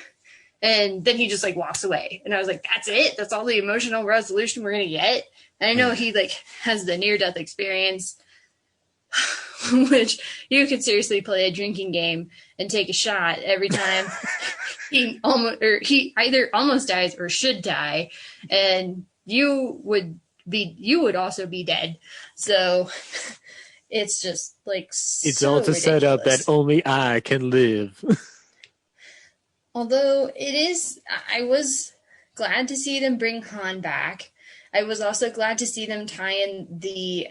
And then he just walks away. And I was like, that's it? That's all the emotional resolution we're going to get? And I know he has the near-death experience, which you could seriously play a drinking game and take a shot every time he either almost dies or should die. And you would also be dead. So it's just it's so all to set up that only I can live. Although I was glad to see them bring Han back. I was also glad to see them tie in the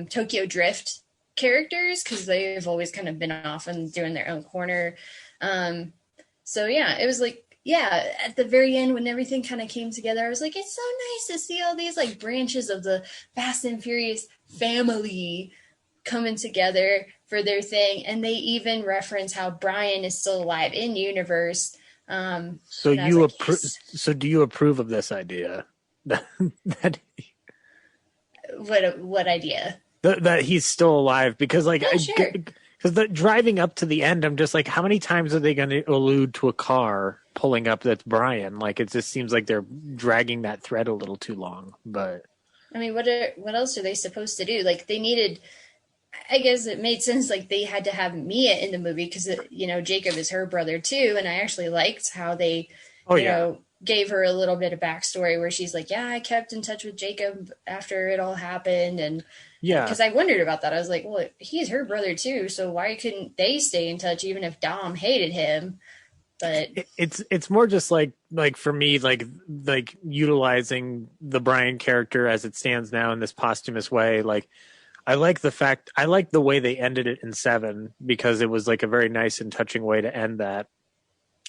Tokyo Drift characters, because they've always kind of been off and doing their own corner. So yeah, it was yeah, at the very end when everything kind of came together, I was like, it's so nice to see all these like branches of the Fast and Furious family coming together for their thing. And they even reference how Brian is still alive in universe. So and I was you like, yes. so do you approve of this idea that What idea? that he's still alive? Because like Yeah, sure. because the driving up to the end, I'm just like, how many times are they going to allude to a car pulling up that's Brian? Like, it just seems like they're dragging that thread a little too long. But I mean, what else are they supposed to do? Like, they needed. I guess it made sense. Like, they had to have Mia in the movie because Jacob is her brother too, and I actually liked how they, oh yeah, gave her a little bit of backstory where she's like, yeah, I kept in touch with Jacob after it all happened, and yeah. because I wondered about that. I was like, well, he's her brother too, so why couldn't they stay in touch even if Dom hated him? But It's more just like for me like utilizing the Brian character as it stands now in this posthumous way. Like I like the way they ended it in 7 because it was like a very nice and touching way to end that,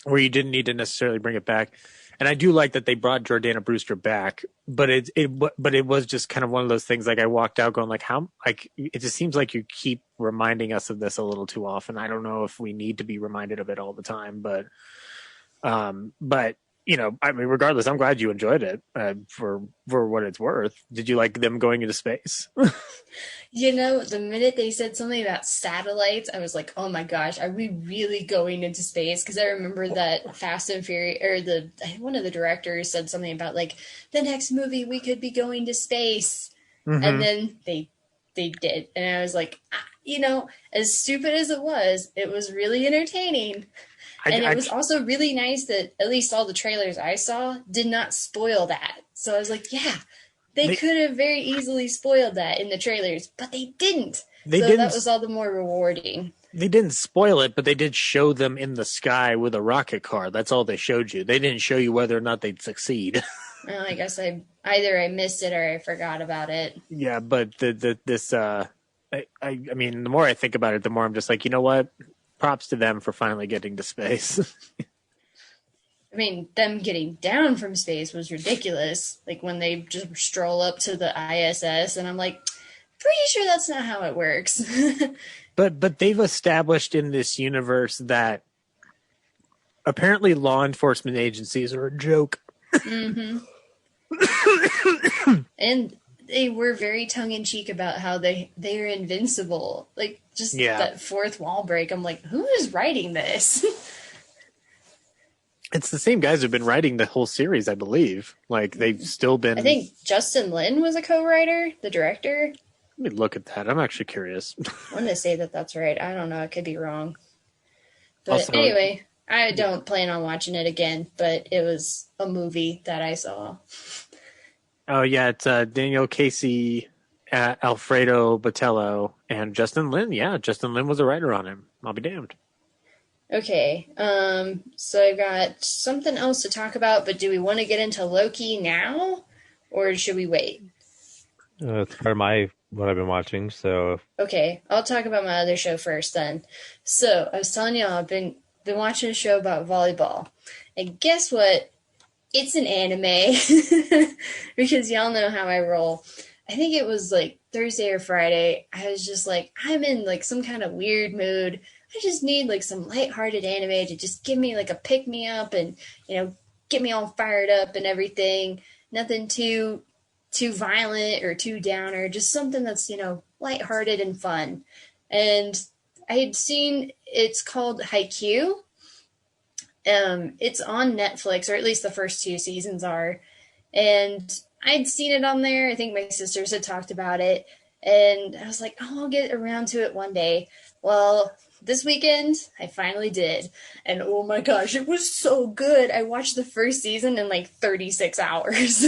where you didn't need to necessarily bring it back. And I do like that they brought Jordana Brewster back, but it was just kind of one of those things. Like I walked out going like, how, like, it just seems like you keep reminding us of this a little too often. I don't know if we need to be reminded of it all the time, but I mean, regardless, I'm glad you enjoyed it for what it's worth. Did you like them going into space? the minute they said something about satellites, I was like, oh my gosh, are we really going into space? Because I remember that Fast and Furious, or one of the directors said something about like the next movie we could be going to space, and then they did, and I was like, as stupid as it was really entertaining. And it was also really nice that at least all the trailers I saw did not spoil that. So I was like, yeah, they could have very easily spoiled that in the trailers, but they didn't. That was all the more rewarding. They didn't spoil it, but they did show them in the sky with a rocket car. That's all they showed you. They didn't show you whether or not they'd succeed. Well, I guess I missed it or I forgot about it. Yeah, but I mean, the more I think about it, the more I'm just like, you know what? Props to them for finally getting to space. I mean, them getting down from space was ridiculous. Like when they just stroll up to the ISS, and I'm like, pretty sure that's not how it works. But they've established in this universe that apparently law enforcement agencies are a joke. Mm-hmm. And they were very tongue-in-cheek about how they're invincible. Like, just that fourth wall break. I'm like, who is writing this? It's the same guys who've been writing the whole series, I believe. Like, they've still been... I think Justin Lin was a co-writer, the director. Let me look at that. I'm actually curious. I want to say that that's right. I don't know. I could be wrong. But also, anyway, I don't plan on watching it again, but it was a movie that I saw. Oh, yeah, it's Daniel Casey, Alfredo Botello, and Justin Lin. Yeah, Justin Lin was a writer on him. I'll be damned. Okay, so I've got something else to talk about, but do we want to get into Loki now, or should we wait? It's part of what I've been watching, so... Okay, I'll talk about my other show first then. So, I was telling y'all, I've been watching a show about volleyball, and guess what? It's an anime, because y'all know how I roll. I think it was like Thursday or Friday. I was just like, I'm in like some kind of weird mood. I just need like some lighthearted anime to just give me like a pick me up and, get me all fired up and everything. Nothing too violent or too downer, just something that's, lighthearted and fun. And I had seen, it's called Haikyuu. It's on Netflix, or at least the first 2 seasons are. And I'd seen it on there. I think my sisters had talked about it. And I was like, oh, I'll get around to it one day. Well, this weekend, I finally did. And oh my gosh, it was so good. I watched the first season in like 36 hours.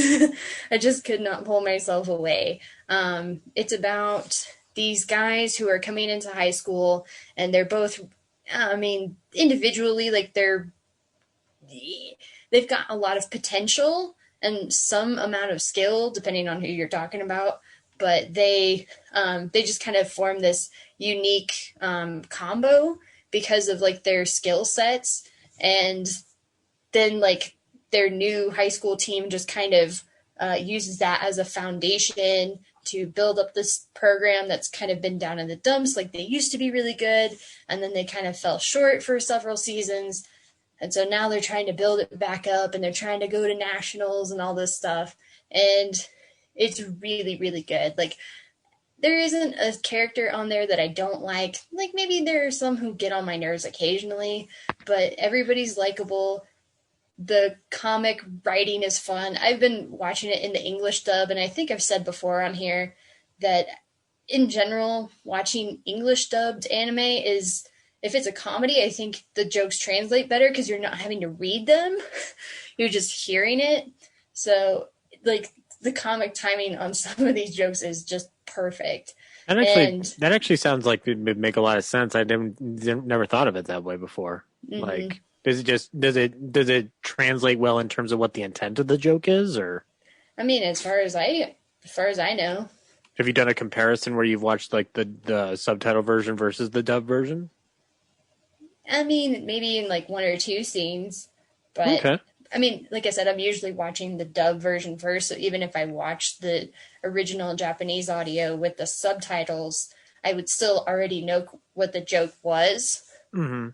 I just could not pull myself away. It's about these guys who are coming into high school, and they're both, individually, like they've got a lot of potential and some amount of skill, depending on who you're talking about. But they just kind of form this unique combo because of like their skill sets. And then like their new high school team just kind of uses that as a foundation to build up this program that's kind of been down in the dumps. Like they used to be really good, and then they kind of fell short for several seasons. And so now they're trying to build it back up, and they're trying to go to nationals and all this stuff. And it's really, really good. Like there isn't a character on there that I don't like. Like maybe there are some who get on my nerves occasionally, but everybody's likable. The comic writing is fun. I've been watching it in the English dub, and I think I've said before on here that in general, watching English dubbed anime is, if it's a comedy, I think the jokes translate better because you're not having to read them. You're just hearing it. So like the comic timing on some of these jokes is just perfect. That actually sounds like it would make a lot of sense. I never thought of it that way before. Mm-hmm. Like, does it translate well in terms of what the intent of the joke is, or? I mean, as far as I know. Have you done a comparison where you've watched like the subtitle version versus the dub version? I mean, maybe in like one or two scenes, but okay. I mean, like I said, I'm usually watching the dub version first. So even if I watch the original Japanese audio with the subtitles, I would still already know what the joke was. Mm-hmm.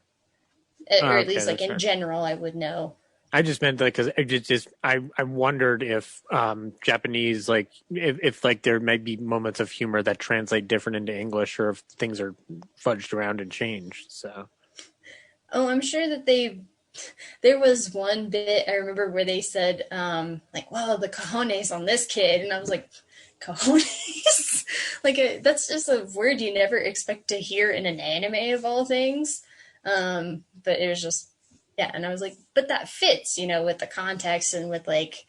Or at least like in general, I would know. I just meant that because I wondered if Japanese, like if like there might be moments of humor that translate different into English, or if things are fudged around and changed. So. Oh, I'm sure that there was one bit I remember where they said, like, wow, the cojones on this kid. And I was like, cojones? Like, that's just a word you never expect to hear in an anime of all things. But it was just, yeah. And I was like, but that fits, with the context and with like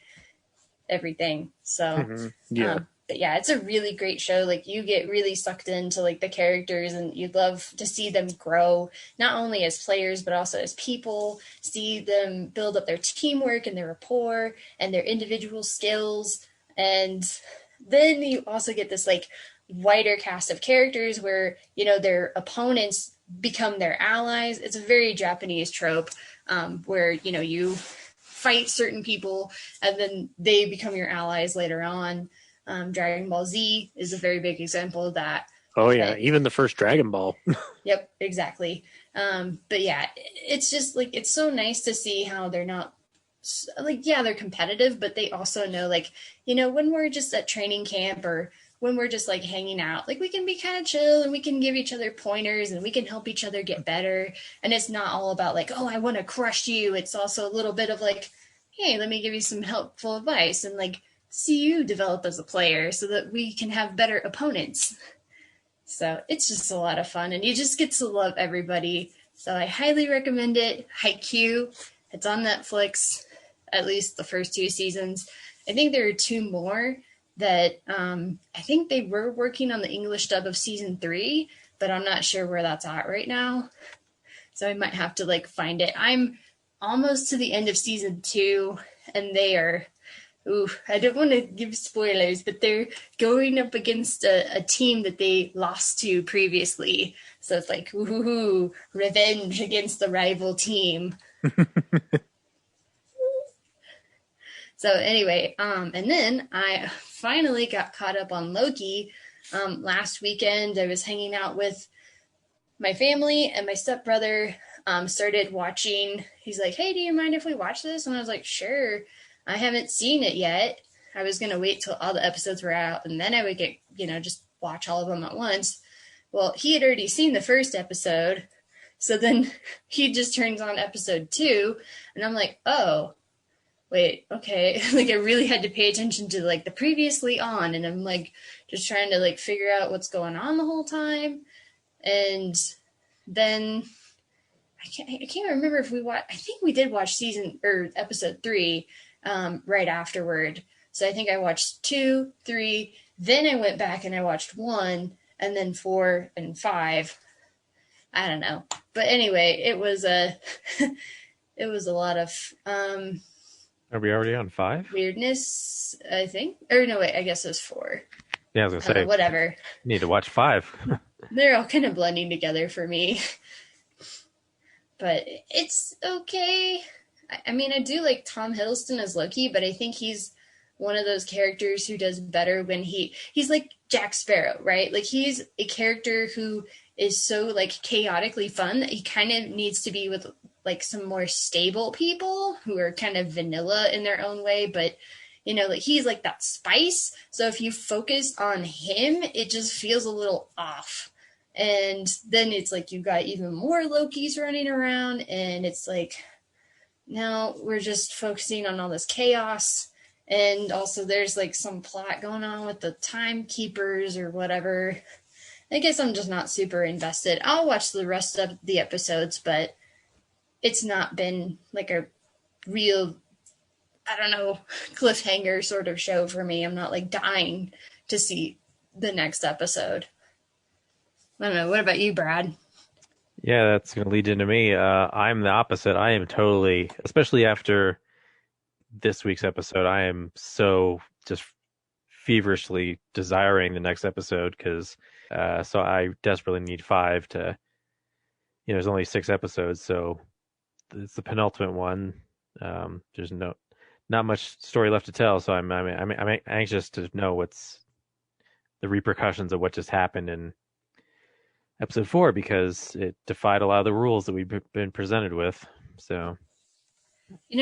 everything. So, yeah. But yeah, it's a really great show. Like you get really sucked into like the characters, and you'd love to see them grow, not only as players, but also as people, see them build up their teamwork and their rapport and their individual skills. And then you also get this like wider cast of characters where, their opponents become their allies. It's a very Japanese trope, where, you fight certain people and then they become your allies later on. Dragon Ball Z is a very big example of that. Oh yeah, even the first Dragon Ball. Yep, exactly. But yeah, it's just like, it's so nice to see how they're not like, yeah, they're competitive, but they also know like, when we're just at training camp or when we're just like hanging out, like we can be kind of chill and we can give each other pointers and we can help each other get better. And it's not all about like, oh, I want to crush you. It's also a little bit of like, hey, let me give you some helpful advice and like, see you develop as a player so that we can have better opponents. So it's just a lot of fun, and you just get to love everybody. So I highly recommend it. Haikyuu, it's on Netflix, at least the first 2 seasons. I think there are 2 more that I think they were working on the English dub of season 3, but I'm not sure where that's at right now. So I might have to like find it. I'm almost to the end of season 2, and they are, I don't want to give spoilers, but they're going up against a team that they lost to previously. So it's like, ooh, revenge against the rival team. So anyway, and then I finally got caught up on Loki. Last weekend, I was hanging out with my family, and my stepbrother started watching. He's like, hey, do you mind if we watch this? And I was like, sure. I haven't seen it yet. I was going to wait till all the episodes were out, and then I would get, just watch all of them at once. Well, he had already seen the first episode, so then he just turns on episode 2, and I'm like, oh, wait, okay. Like, I really had to pay attention to, like, the previously on, and I'm, like, just trying to, like, figure out what's going on the whole time. And then I can't remember if we watched, I think we did watch episode 3 right afterward. So I think I watched 2, 3, then I went back and I watched 1, and then 4 and 5. I don't know. But anyway, it was a lot of Are we already on 5? weirdness, I think. Or no, wait, I guess it was 4. Yeah, I was gonna say whatever. Need to watch 5. They're all kind of blending together for me. But it's okay. I mean, I do like Tom Hiddleston as Loki, but I think he's one of those characters who does better when he's like Jack Sparrow, right? Like he's a character who is so like chaotically fun that he kind of needs to be with like some more stable people who are kind of vanilla in their own way, but like he's like that spice. So if you focus on him, it just feels a little off. And then it's like you got even more Lokis running around, and it's like now we're just focusing on all this chaos. And also there's like some plot going on with the timekeepers or whatever. I guess I'm just not super invested. I'll watch the rest of the episodes, but it's not been like a real, I don't know, cliffhanger sort of show for me. I'm not like dying to see the next episode. I don't know. What about you, Brad? Yeah, that's going to lead into me. I'm the opposite. I am totally, especially after this week's episode, I am so just feverishly desiring the next episode because so I desperately need 5 to, there's only 6 episodes, so it's the penultimate one. There's not much story left to tell, so I'm anxious to know what's the repercussions of what just happened in episode 4 because it defied a lot of the rules that we've been presented with. So,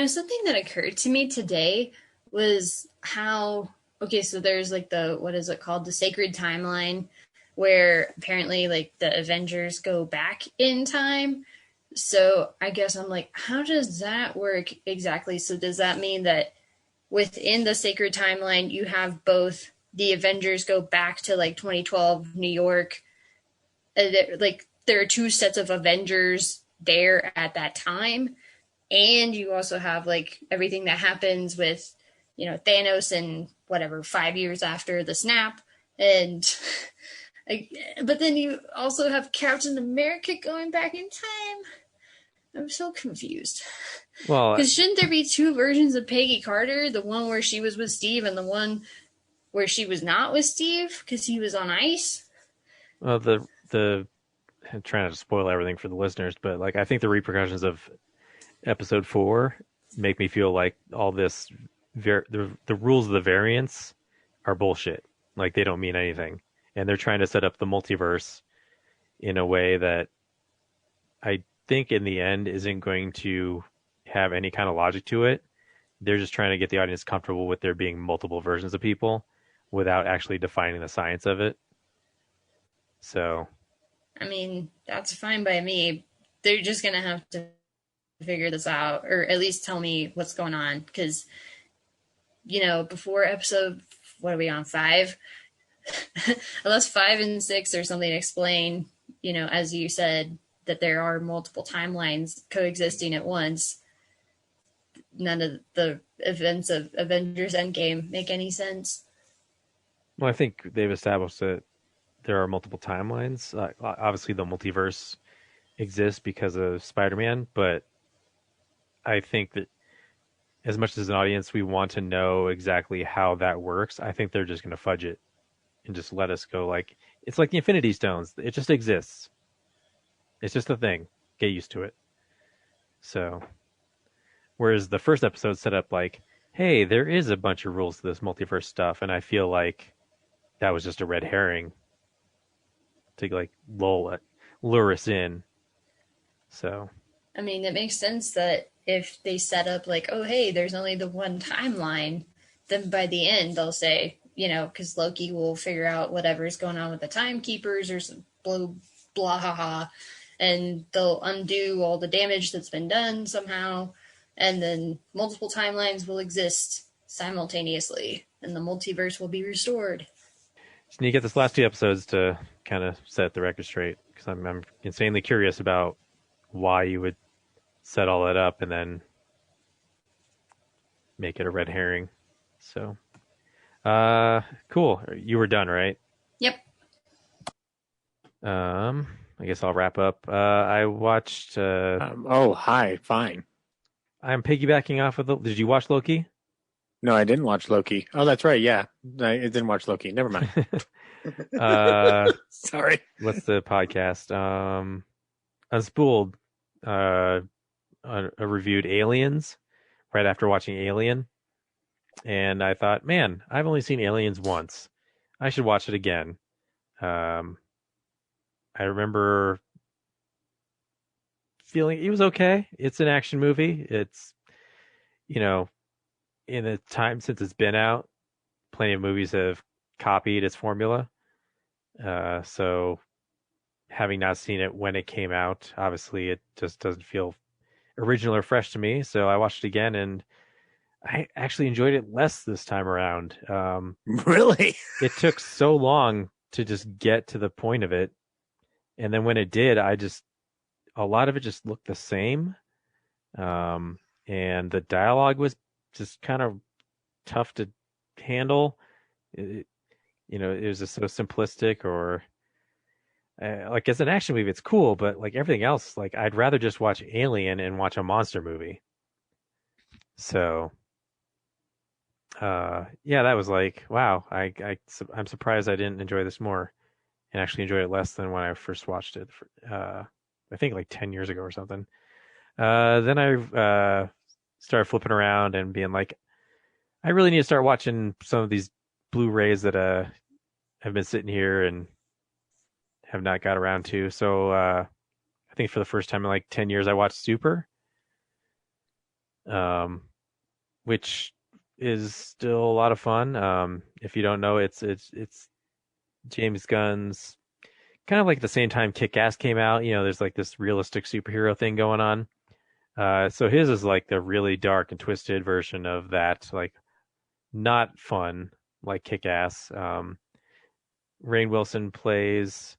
something that occurred to me today was how, okay, so there's like what is it called? The sacred timeline, where apparently like the Avengers go back in time. So I guess I'm like, how does that work exactly? So does that mean that within the sacred timeline, you have both the Avengers go back to like 2012 New York, like there are 2 sets of Avengers there at that time, and you also have like everything that happens with Thanos and whatever 5 years after the snap, and but then you also have Captain America going back in time. I'm so confused. well, because shouldn't there be 2 versions of Peggy Carter? The one where she was with Steve and the one where she was not with Steve because he was on ice? well, the I'm trying not to spoil everything for the listeners, but like I think the repercussions of episode 4 make me feel like all this the rules of the variance are bullshit. Like they don't mean anything, and they're trying to set up the multiverse in a way that I think in the end isn't going to have any kind of logic to it. They're just trying to get the audience comfortable with there being multiple versions of people without actually defining the science of it. So, I mean, that's fine by me. They're just going to have to figure this out, or at least tell me what's going on. Because, before episode, what are we on, 5? Unless 5 and 6 or something explain, as you said, that there are multiple timelines coexisting at once, none of the events of Avengers Endgame make any sense. well, I think they've established that there are multiple timelines. Obviously, the multiverse exists because of Spider-Man, but I think that as much as an audience, we want to know exactly how that works. I think they're just going to fudge it and just let us go like, it's like the Infinity Stones. It just exists. It's just a thing. Get used to it. So, whereas the first episode set up like, hey, there is a bunch of rules to this multiverse stuff, and I feel like that was just a red herring to like lure us in. So, I mean, it makes sense that if they set up like, oh, hey, there's only the one timeline, then by the end they'll say, because Loki will figure out whatever's going on with the timekeepers or some blah ha ha, and they'll undo all the damage that's been done somehow, and then multiple timelines will exist simultaneously, and the multiverse will be restored. just need to get this last 2 episodes to kind of set the record straight because I'm insanely curious about why you would set all that up and then make it a red herring. So, cool. You were done, right? Yep. I guess I'll wrap up. I watched. Hi, fine. I'm piggybacking off of the. Did you watch Loki? No, I didn't watch Loki. Oh, that's right. Yeah, I didn't watch Loki. Never mind. Sorry. What's the podcast? Unspooled. reviewed Aliens right after watching Alien, and I thought, man, I've only seen Aliens once. I should watch it again. I remember feeling it was okay. It's an action movie. It's, you know, in the time since it's been out, plenty of movies have copied its formula. So having not seen it when it came out, obviously it just doesn't feel original or fresh to me. So I watched it again, and I actually enjoyed it less this time around. Really? It took so long to just get to the point of it, and then when it did, a lot of it just looked the same. And the dialogue was just kind of tough to handle. It, it was just so simplistic, or like as an action movie, it's cool, but like everything else, like I'd rather just watch Alien and watch a monster movie. So, yeah, that was like, wow, I'm surprised I didn't enjoy this more, and actually enjoyed it less than when I first watched it. I think like 10 years ago or something. Then I started flipping around and being like, I really need to start watching some of these Blu-rays that have been sitting here and have not got around to. So I think for the first time in like 10 years, I watched Super, which is still a lot of fun. If you don't know, it's James Gunn's kind of like the same time Kick-Ass came out. There's like this realistic superhero thing going on. So his is like the really dark and twisted version of that, like not fun like Kick-Ass. Rainn Wilson plays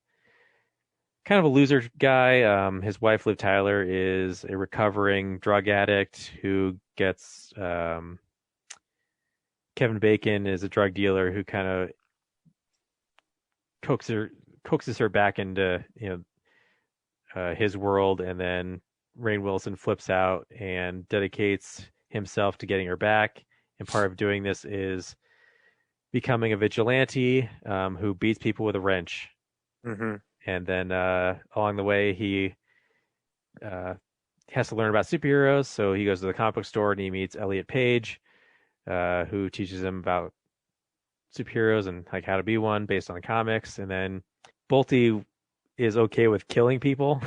kind of a loser guy. His wife, Liv Tyler, is a recovering drug addict who gets Kevin Bacon is a drug dealer who kind of coaxes her back into his world, and then Rainn Wilson flips out and dedicates himself to getting her back. And part of doing this is becoming a vigilante who beats people with a wrench. Mm-hmm. And then along the way, he has to learn about superheroes. So he goes to the comic book store and he meets Elliot Page, who teaches him about superheroes and like how to be one based on comics. And then Bolte is okay with killing people,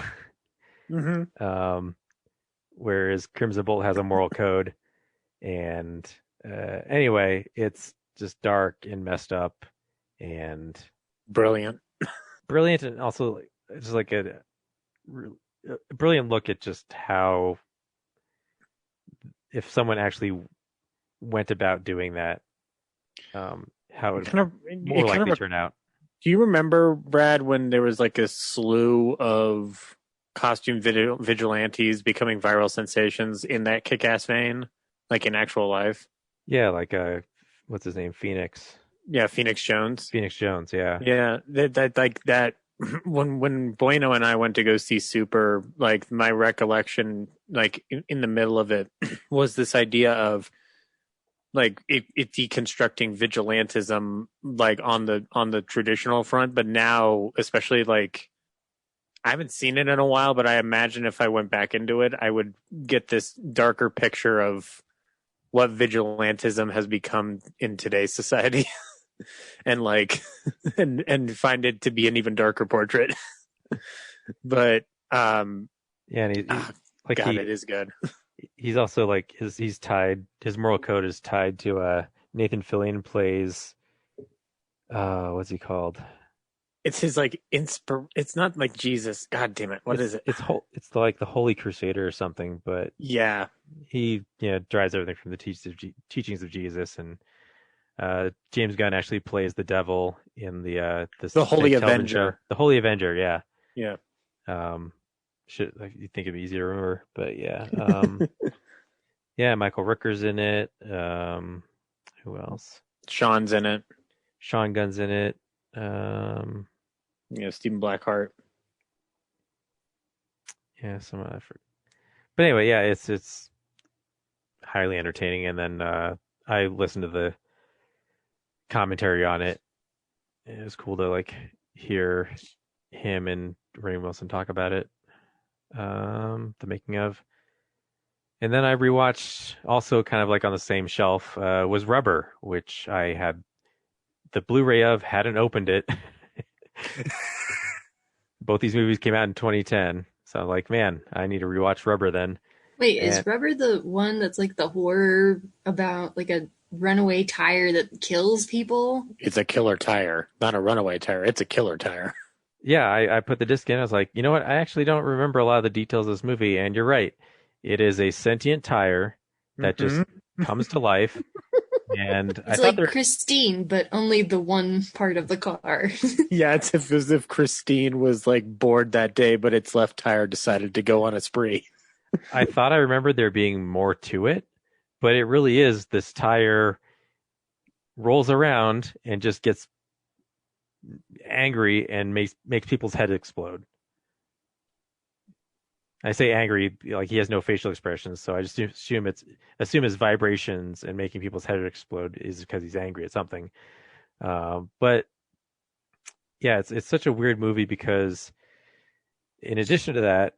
whereas Crimson Bolt has a moral code. And anyway, it's just dark and messed up and brilliant, and also just like a brilliant look at just how, if someone actually went about doing that, how it more likely turn out. Do you remember, Brad, when there was like a slew of costume vigilantes becoming viral sensations in that Kick-Ass vein, like in actual life? Yeah, like what's his name? Phoenix. Yeah, Phoenix Jones. Phoenix Jones, yeah. Yeah, that like that. When Bueno and I went to go see Super, like my recollection, like in the middle of it, was this idea of like it deconstructing vigilantism, like on the traditional front, but now especially like I haven't seen it in a while, but I imagine if I went back into it, I would get this darker picture of what vigilantism has become in today's society. And like and find it to be an even darker portrait. But yeah, and it is good. He's also like his moral code is tied to Nathan Fillion plays what's he called? It's his like it's not like Jesus. God damn it. What is it? It's like the Holy Crusader or something, but yeah. He derives everything from the teachings of Jesus, and James Gunn actually plays the devil in the Holy Avenger. The Holy Avenger, yeah. Yeah. You think it'd be easy to remember, but yeah. Yeah, Michael Rooker's in it. Who else? Sean's in it. Sean Gunn's in it. Stephen Blackheart. Yeah, some effort. But anyway, yeah, it's highly entertaining, and then I listened to the commentary on it. It was cool to like hear him and Rainn Wilson talk about it. The making of. And then I rewatched, also kind of like on the same shelf, was Rubber, which I had the Blu-ray of, hadn't opened it. Both these movies came out in 2010. So I'm like, man, I need to rewatch Rubber then. Wait, And is Rubber the one that's like the horror about like a runaway tire that kills people? It's a killer tire, not a runaway tire. It's a killer tire. yeah, I put the disc in. I was like, you know what? I actually don't remember a lot of the details of this movie. And you're right. It is a sentient tire that just comes to life. And I It's thought like Christine, but only the one part of the car. Yeah, it's as if Christine was like bored that day, but its left tire decided to go on a spree. I thought I remembered there being more to it, but it really is this tire rolls around and just gets angry and makes people's heads explode. I say angry, like he has no facial expressions, so I just assume his vibrations and making people's heads explode is because he's angry at something. But yeah, it's such a weird movie because in addition to that,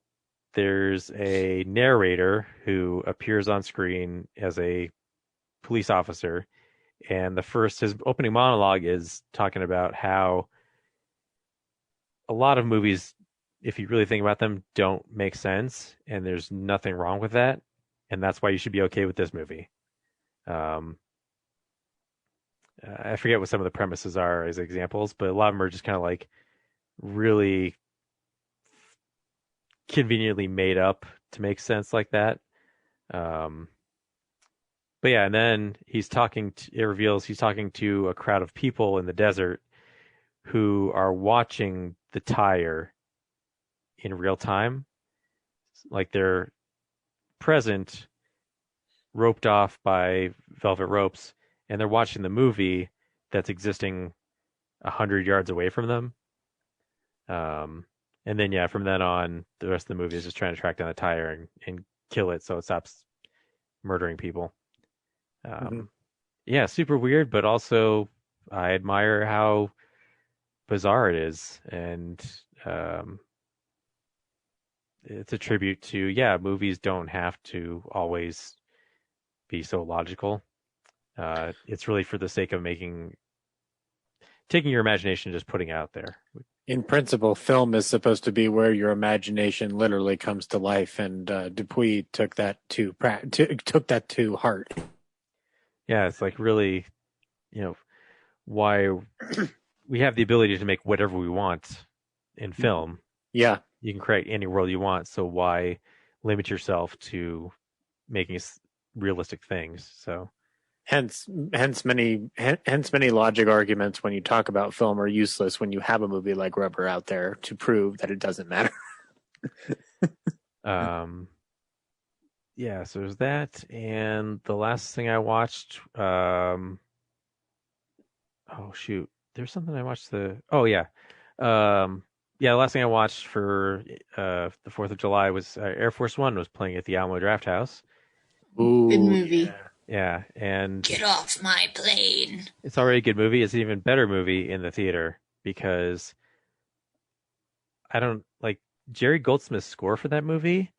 there's a narrator who appears on screen as a police officer, and his opening monologue is talking about how a lot of movies, if you really think about them, don't make sense, and there's nothing wrong with that, and that's why you should be okay with this movie. I forget what some of the premises are as examples, but a lot of them are just kind of like really conveniently made up to make sense like that. But yeah, and then it reveals he's talking to a crowd of people in the desert who are watching the tire in real time. Like they're present, roped off by velvet ropes, and they're watching the movie that's existing 100 yards away from them. And then, yeah, from then on, the rest of the movie is just trying to track down the tire and kill it so it stops murdering people. Yeah, super weird, but also I admire how bizarre it is. And it's a tribute to, yeah, movies don't have to always be so logical. It's really for the sake of taking your imagination and just putting it out there. In principle, film is supposed to be where your imagination literally comes to life, and Dupuis took that to heart. Yeah, it's like really, why we have the ability to make whatever we want in film. Yeah, you can create any world you want, so why limit yourself to making realistic things? So hence many logic arguments when you talk about film are useless when you have a movie like Rubber out there to prove that it doesn't matter. Yeah, so there's that, and the last thing I watched, oh shoot, there's something I watched the last thing I watched for the 4th of July was Air Force One was playing at the Alamo Drafthouse. Ooh, good movie. Yeah, and Get off my plane. it's already a good movie. It's an even better movie in the theater because I don't like Jerry Goldsmith's score for that movie.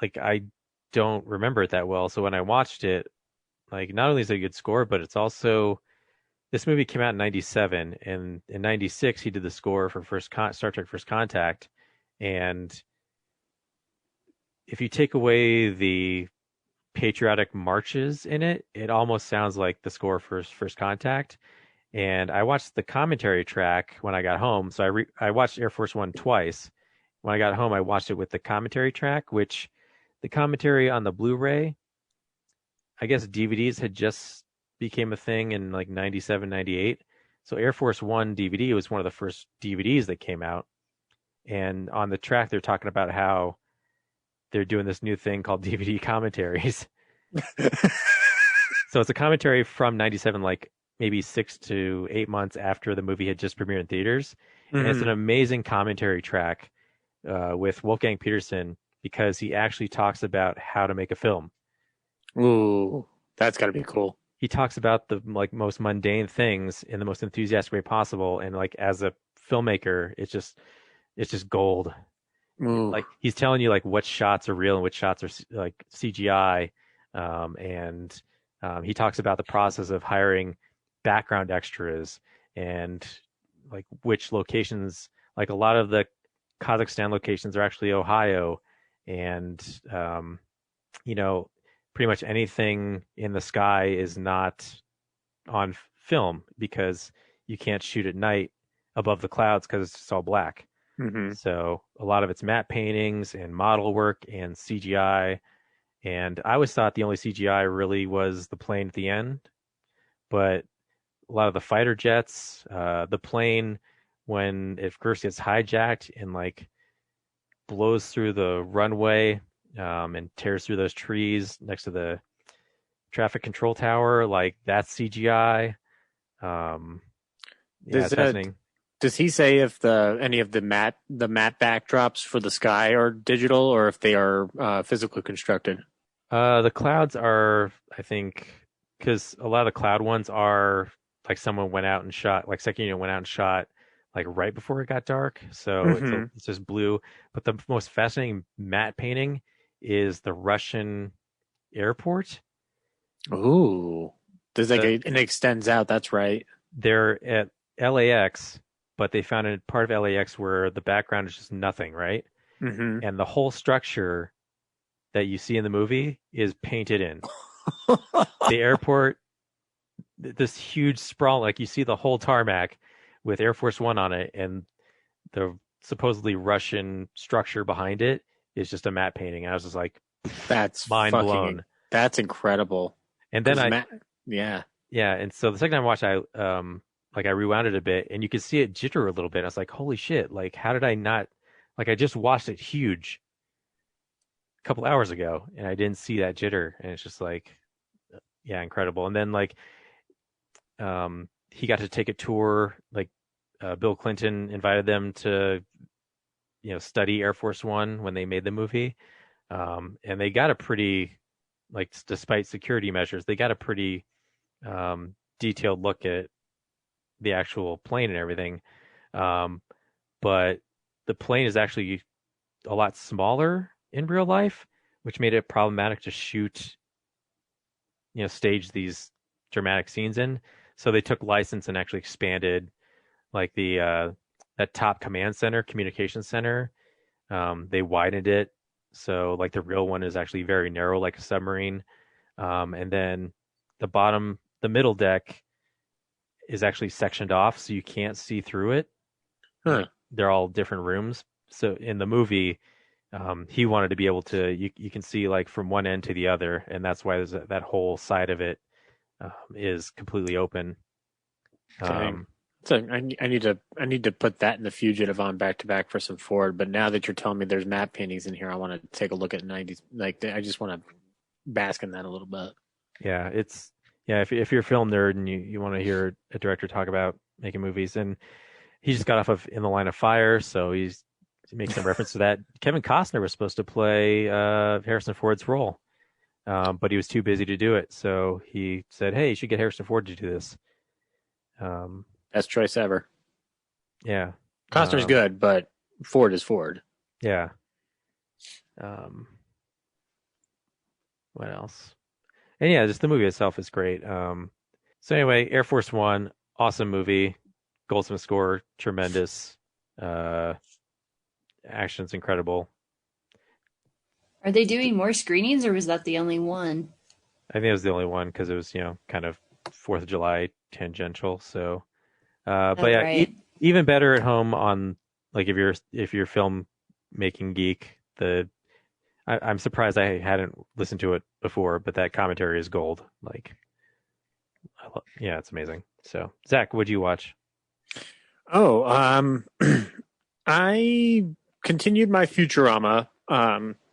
Like I don't remember it that well. So when I watched it, like not only is it a good score, but it's also this movie came out in 97, and in 96 he did the score for Star Trek First Contact. And if you take away the patriotic marches in it, it almost sounds like the score for First Contact. And I watched the commentary track when I got home. So I watched Air Force One twice. When I got home, I watched it with the commentary track, which the commentary on the Blu-ray, I guess DVDs had just became a thing in like 97, 98. So Air Force One DVD was one of the first DVDs that came out. And on the track, they're talking about how they're doing this new thing called DVD commentaries. So it's a commentary from 97, like maybe 6 to 8 months after the movie had just premiered in theaters. And it's an amazing commentary track with Wolfgang Peterson because he actually talks about how to make a film. Ooh, that's got to be cool. He talks about the like most mundane things in the most enthusiastic way possible, and like as a filmmaker, it's just gold. Ooh. Like he's telling you like what shots are real and which shots are like CGI, and he talks about the process of hiring background extras and like which locations, like a lot of the Kazakhstan locations are actually Ohio, and you know, pretty much anything in the sky is not on film because you can't shoot at night above the clouds because it's just all black. Mm-hmm. So a lot of it's matte paintings and model work and CGI. And I always thought the only CGI really was the plane at the end, but a lot of the fighter jets, the plane when it first gets hijacked and like blows through the runway and tears through those trees next to the traffic control tower, like that's CGI. Yeah, Does it's fascinating. does he say if any of the matte backdrops for the sky are digital or if they are physically constructed? The clouds are, I think, because a lot of the cloud ones are like someone went out and shot, like second unit went out and shot like right before it got dark, so Mhm. it's just blue. But the most fascinating matte painting is the Russian airport. Ooh, there's like The, it extends out. That's right. they're at LAX, but they found a part of LAX where the background is just nothing, right? Mm-hmm. And the whole structure that you see in the movie is painted in. The airport, this huge sprawl, like you see the whole tarmac with Air Force One on it, and the supposedly Russian structure behind it is just a matte painting. And I was just like, That's mind blown. That's incredible. And then 'Cause I, yeah. yeah, and so the second time I watched, I rewound it a bit, and you could see it jitter a little bit. I was like, holy shit! Like, how did I not? Like, I just watched it huge a couple hours ago, and I didn't see that jitter, and it's just like, yeah, incredible. And then like, he got to take a tour. Like, Bill Clinton invited them to, study Air Force One when they made the movie, and they got a pretty, like, despite security measures, they got a pretty detailed look at the actual plane and everything. But the plane is actually a lot smaller in real life, which made it problematic to shoot, stage these dramatic scenes in. So they took license and actually expanded like that top command center, communication center. They widened it. So like the real one is actually very narrow, like a submarine. And then the middle deck is actually sectioned off, so you can't see through it. Huh. Like they're all different rooms. So in the movie, he wanted to be able to you can see like from one end to the other, and that's why that whole side of it is completely open. Okay. So I need to put that in the fugitive on back to back for some Ford. But now that you're telling me there's matte paintings in here, I want to take a look at 90s. Like I just want to bask in that a little bit. Yeah, if you're a film nerd and you want to hear a director talk about making movies, and he just got off of In the Line of Fire, so he makes some reference to that. Kevin Costner was supposed to play Harrison Ford's role, but he was too busy to do it. So he said, "Hey, you should get Harrison Ford to do this." Best choice ever. Yeah, Costner's good, but Ford is Ford. yeah. What else? And yeah, just the movie itself is great. So anyway, Air Force One, awesome movie. Goldsmith score, tremendous. Action's incredible. Are they doing more screenings, or was that the only one? I think it was the only one because it was, kind of 4th of July tangential. So, but yeah, Right. even better at home on like if you're film making geek. I'm surprised I hadn't listened to it before, but that commentary is gold. Like, yeah, it's amazing. So, Zach, what'd you watch? Oh, I continued my Futurama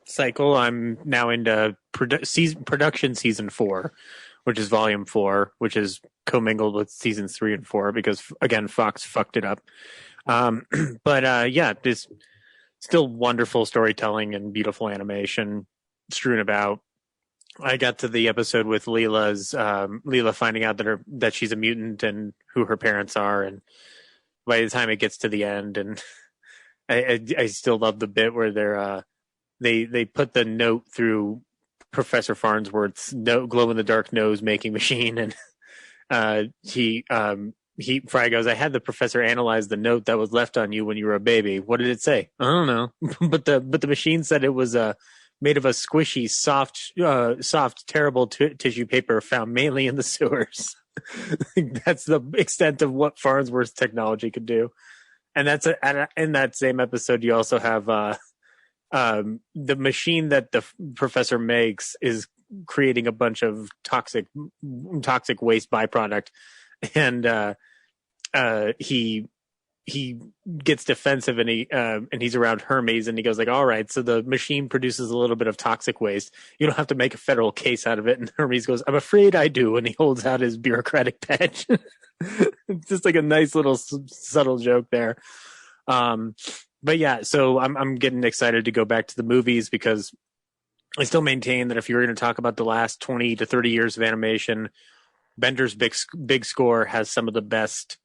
cycle. I'm now into production season 4, which is volume 4, which is commingled with seasons 3 and 4 because again Fox fucked it up. But yeah, this still wonderful storytelling and beautiful animation strewn about. I got to the episode with Leela finding out that she's a mutant and who her parents are, and by the time it gets to the end, and I still love the bit where they put the note through Professor Farnsworth's glow in the dark nose making machine, and Fry goes, "I had the professor analyze the note that was left on you when you were a baby. What did it say? I don't know, but the machine said it was made of a squishy, soft, terrible tissue paper found mainly in the sewers." That's the extent of what Farnsworth's technology could do. And in that same episode, you also have the machine that the professor makes is creating a bunch of toxic waste byproduct, and he gets defensive, and he's around Hermes, and he goes like, "All right, so the machine produces a little bit of toxic waste. You don't have to make a federal case out of it." And Hermes goes, "I'm afraid I do," and he holds out his bureaucratic badge. It's just like a nice little subtle joke there. But yeah, so I'm getting excited to go back to the movies, because I still maintain that if you were going to talk about the last 20 to 30 years of animation, Bender's big score has some of the best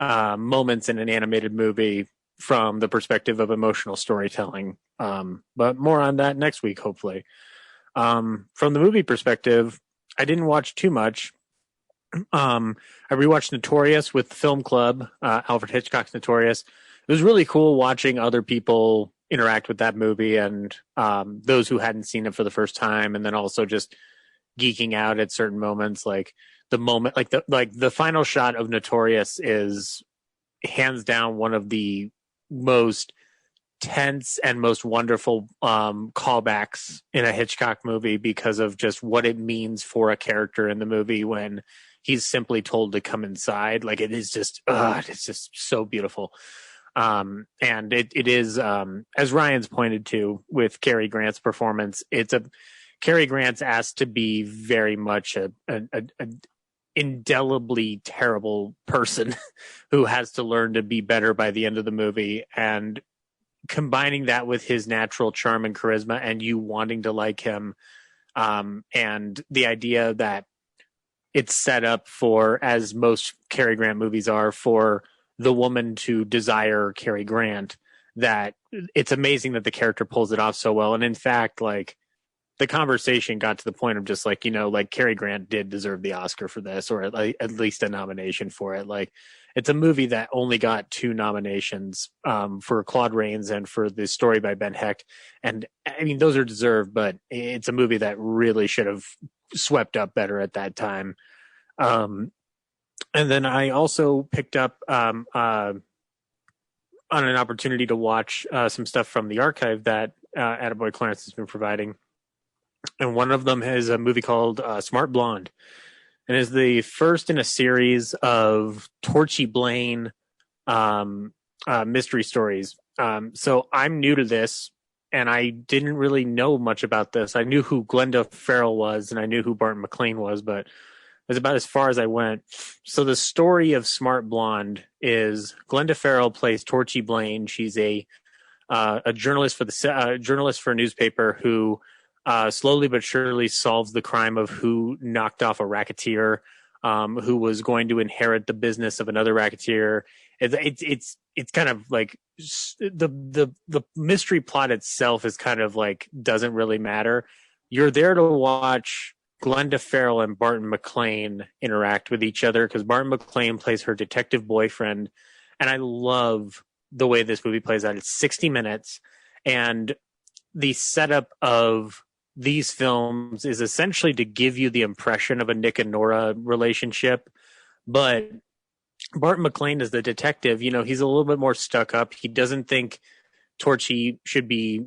moments in an animated movie from the perspective of emotional storytelling. But more on that next week, hopefully. From the movie perspective, I didn't watch too much. I rewatched Notorious with Film Club, Alfred Hitchcock's Notorious. It was really cool watching other people interact with that movie, and those who hadn't seen it for the first time, and then also just geeking out at certain moments, like the moment, like the final shot of Notorious is hands down one of the most tense and most wonderful callbacks in a Hitchcock movie, because of just what it means for a character in the movie when he's simply told to come inside. Like, it is just it's just so beautiful. And it is, as Ryan's pointed to with Cary Grant's performance, Cary Grant's asked to be very much a indelibly terrible person who has to learn to be better by the end of the movie, and combining that with his natural charm and charisma and you wanting to like him, and the idea that it's set up for, as most Cary Grant movies are, for the woman to desire Cary Grant, that it's amazing that the character pulls it off so well. And in fact, like, the conversation got to the point of just like, like, Cary Grant did deserve the Oscar for this, or at least a nomination for it. Like, it's a movie that only got 2 nominations, for Claude Rains and for the story by Ben Hecht. And I mean, those are deserved, but it's a movie that really should have swept up better at that time. And then I also picked up on an opportunity to watch some stuff from the archive that Attaboy Clarence has been providing. And one of them is a movie called Smart Blonde, and is the first in a series of Torchy Blaine mystery stories. So I'm new to this, and I didn't really know much about this. I knew who Glenda Farrell was, and I knew who Barton McLean was, but it's about as far as I went. So the story of Smart Blonde is Glenda Farrell plays Torchy Blaine. She's a journalist for a newspaper who slowly but surely solves the crime of who knocked off a racketeer, who was going to inherit the business of another racketeer. It's kind of like the mystery plot itself is kind of like doesn't really matter. You're there to watch Glenda Farrell and Barton McLean interact with each other, because Barton McLean plays her detective boyfriend, and I love the way this movie plays out. It's 60 minutes, and the setup of these films is essentially to give you the impression of a Nick and Nora relationship, but Barton McLean is the detective. He's a little bit more stuck up. He doesn't think Torchy should be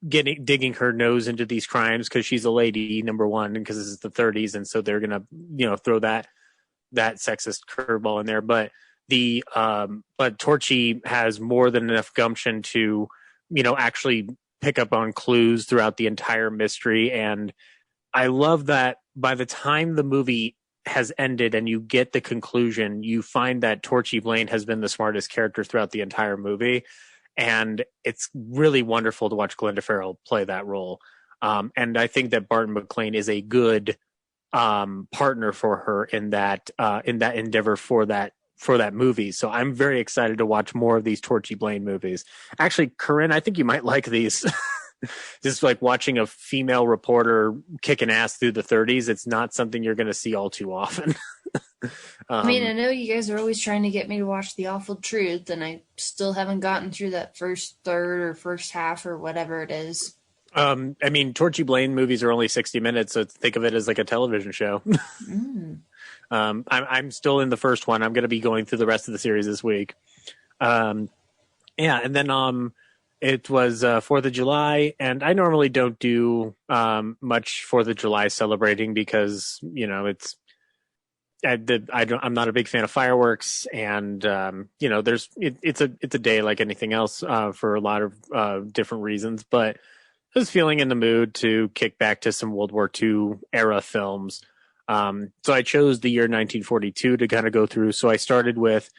digging her nose into these crimes because she's a lady, number one, because this is the 30s, and so they're gonna throw that sexist curveball in there. But but Torchy has more than enough gumption to actually pick up on clues throughout the entire mystery. And I love that by the time the movie has ended and you get the conclusion, you find that Torchy Blaine has been the smartest character throughout the entire movie. And it's really wonderful to watch Glenda Farrell play that role. And I think that Barton McLean is a good partner for her in that endeavor for that for that movie. So I'm very excited to watch more of these Torchy Blane movies. Actually, Corinne, I think you might like these. Just like watching a female reporter kicking ass through the 30s. It's not something you're going to see all too often. I mean, I know you guys are always trying to get me to watch The Awful Truth, and I still haven't gotten through that first third or first half or whatever it is. I mean, Torchy Blane movies are only 60 minutes, so think of it as like a television show. I'm still in the first one. I'm going to be going through the rest of the series this week. Yeah, and then it was 4th of July, and I normally don't do much 4th of July celebrating because, you know, I'm not a big fan of fireworks, and you know, it's a day like anything else for a lot of different reasons. But I was feeling in the mood to kick back to some World War II era films. So I chose the year 1942 to kind of go through. So I started with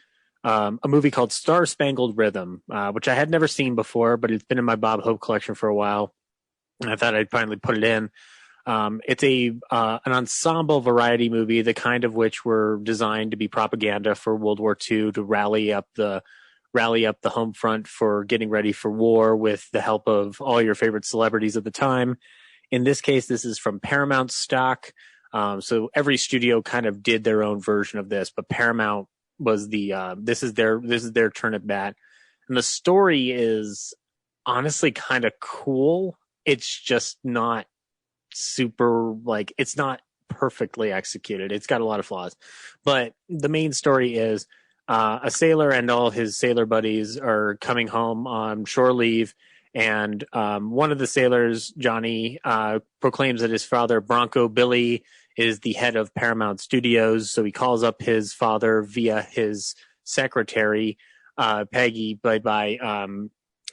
a movie called Star Spangled Rhythm, which I had never seen before, but it's been in my Bob Hope collection for a while. And I thought I'd finally put it in. It's an ensemble variety movie, the kind of which were designed to be propaganda for World War II, to rally up the home front for getting ready for war with the help of all your favorite celebrities at the time. In this case, this is from Paramount stock. So every studio kind of did their own version of this, but Paramount was this is their turn at bat. And the story is honestly kind of cool. It's just not super, like, it's not perfectly executed. It's got a lot of flaws, but the main story is a sailor and all his sailor buddies are coming home on shore leave, and one of the sailors, Johnny, proclaims that his father, Bronco Billy, is the head of Paramount Studios. So he calls up his father via his secretary, Peggy, by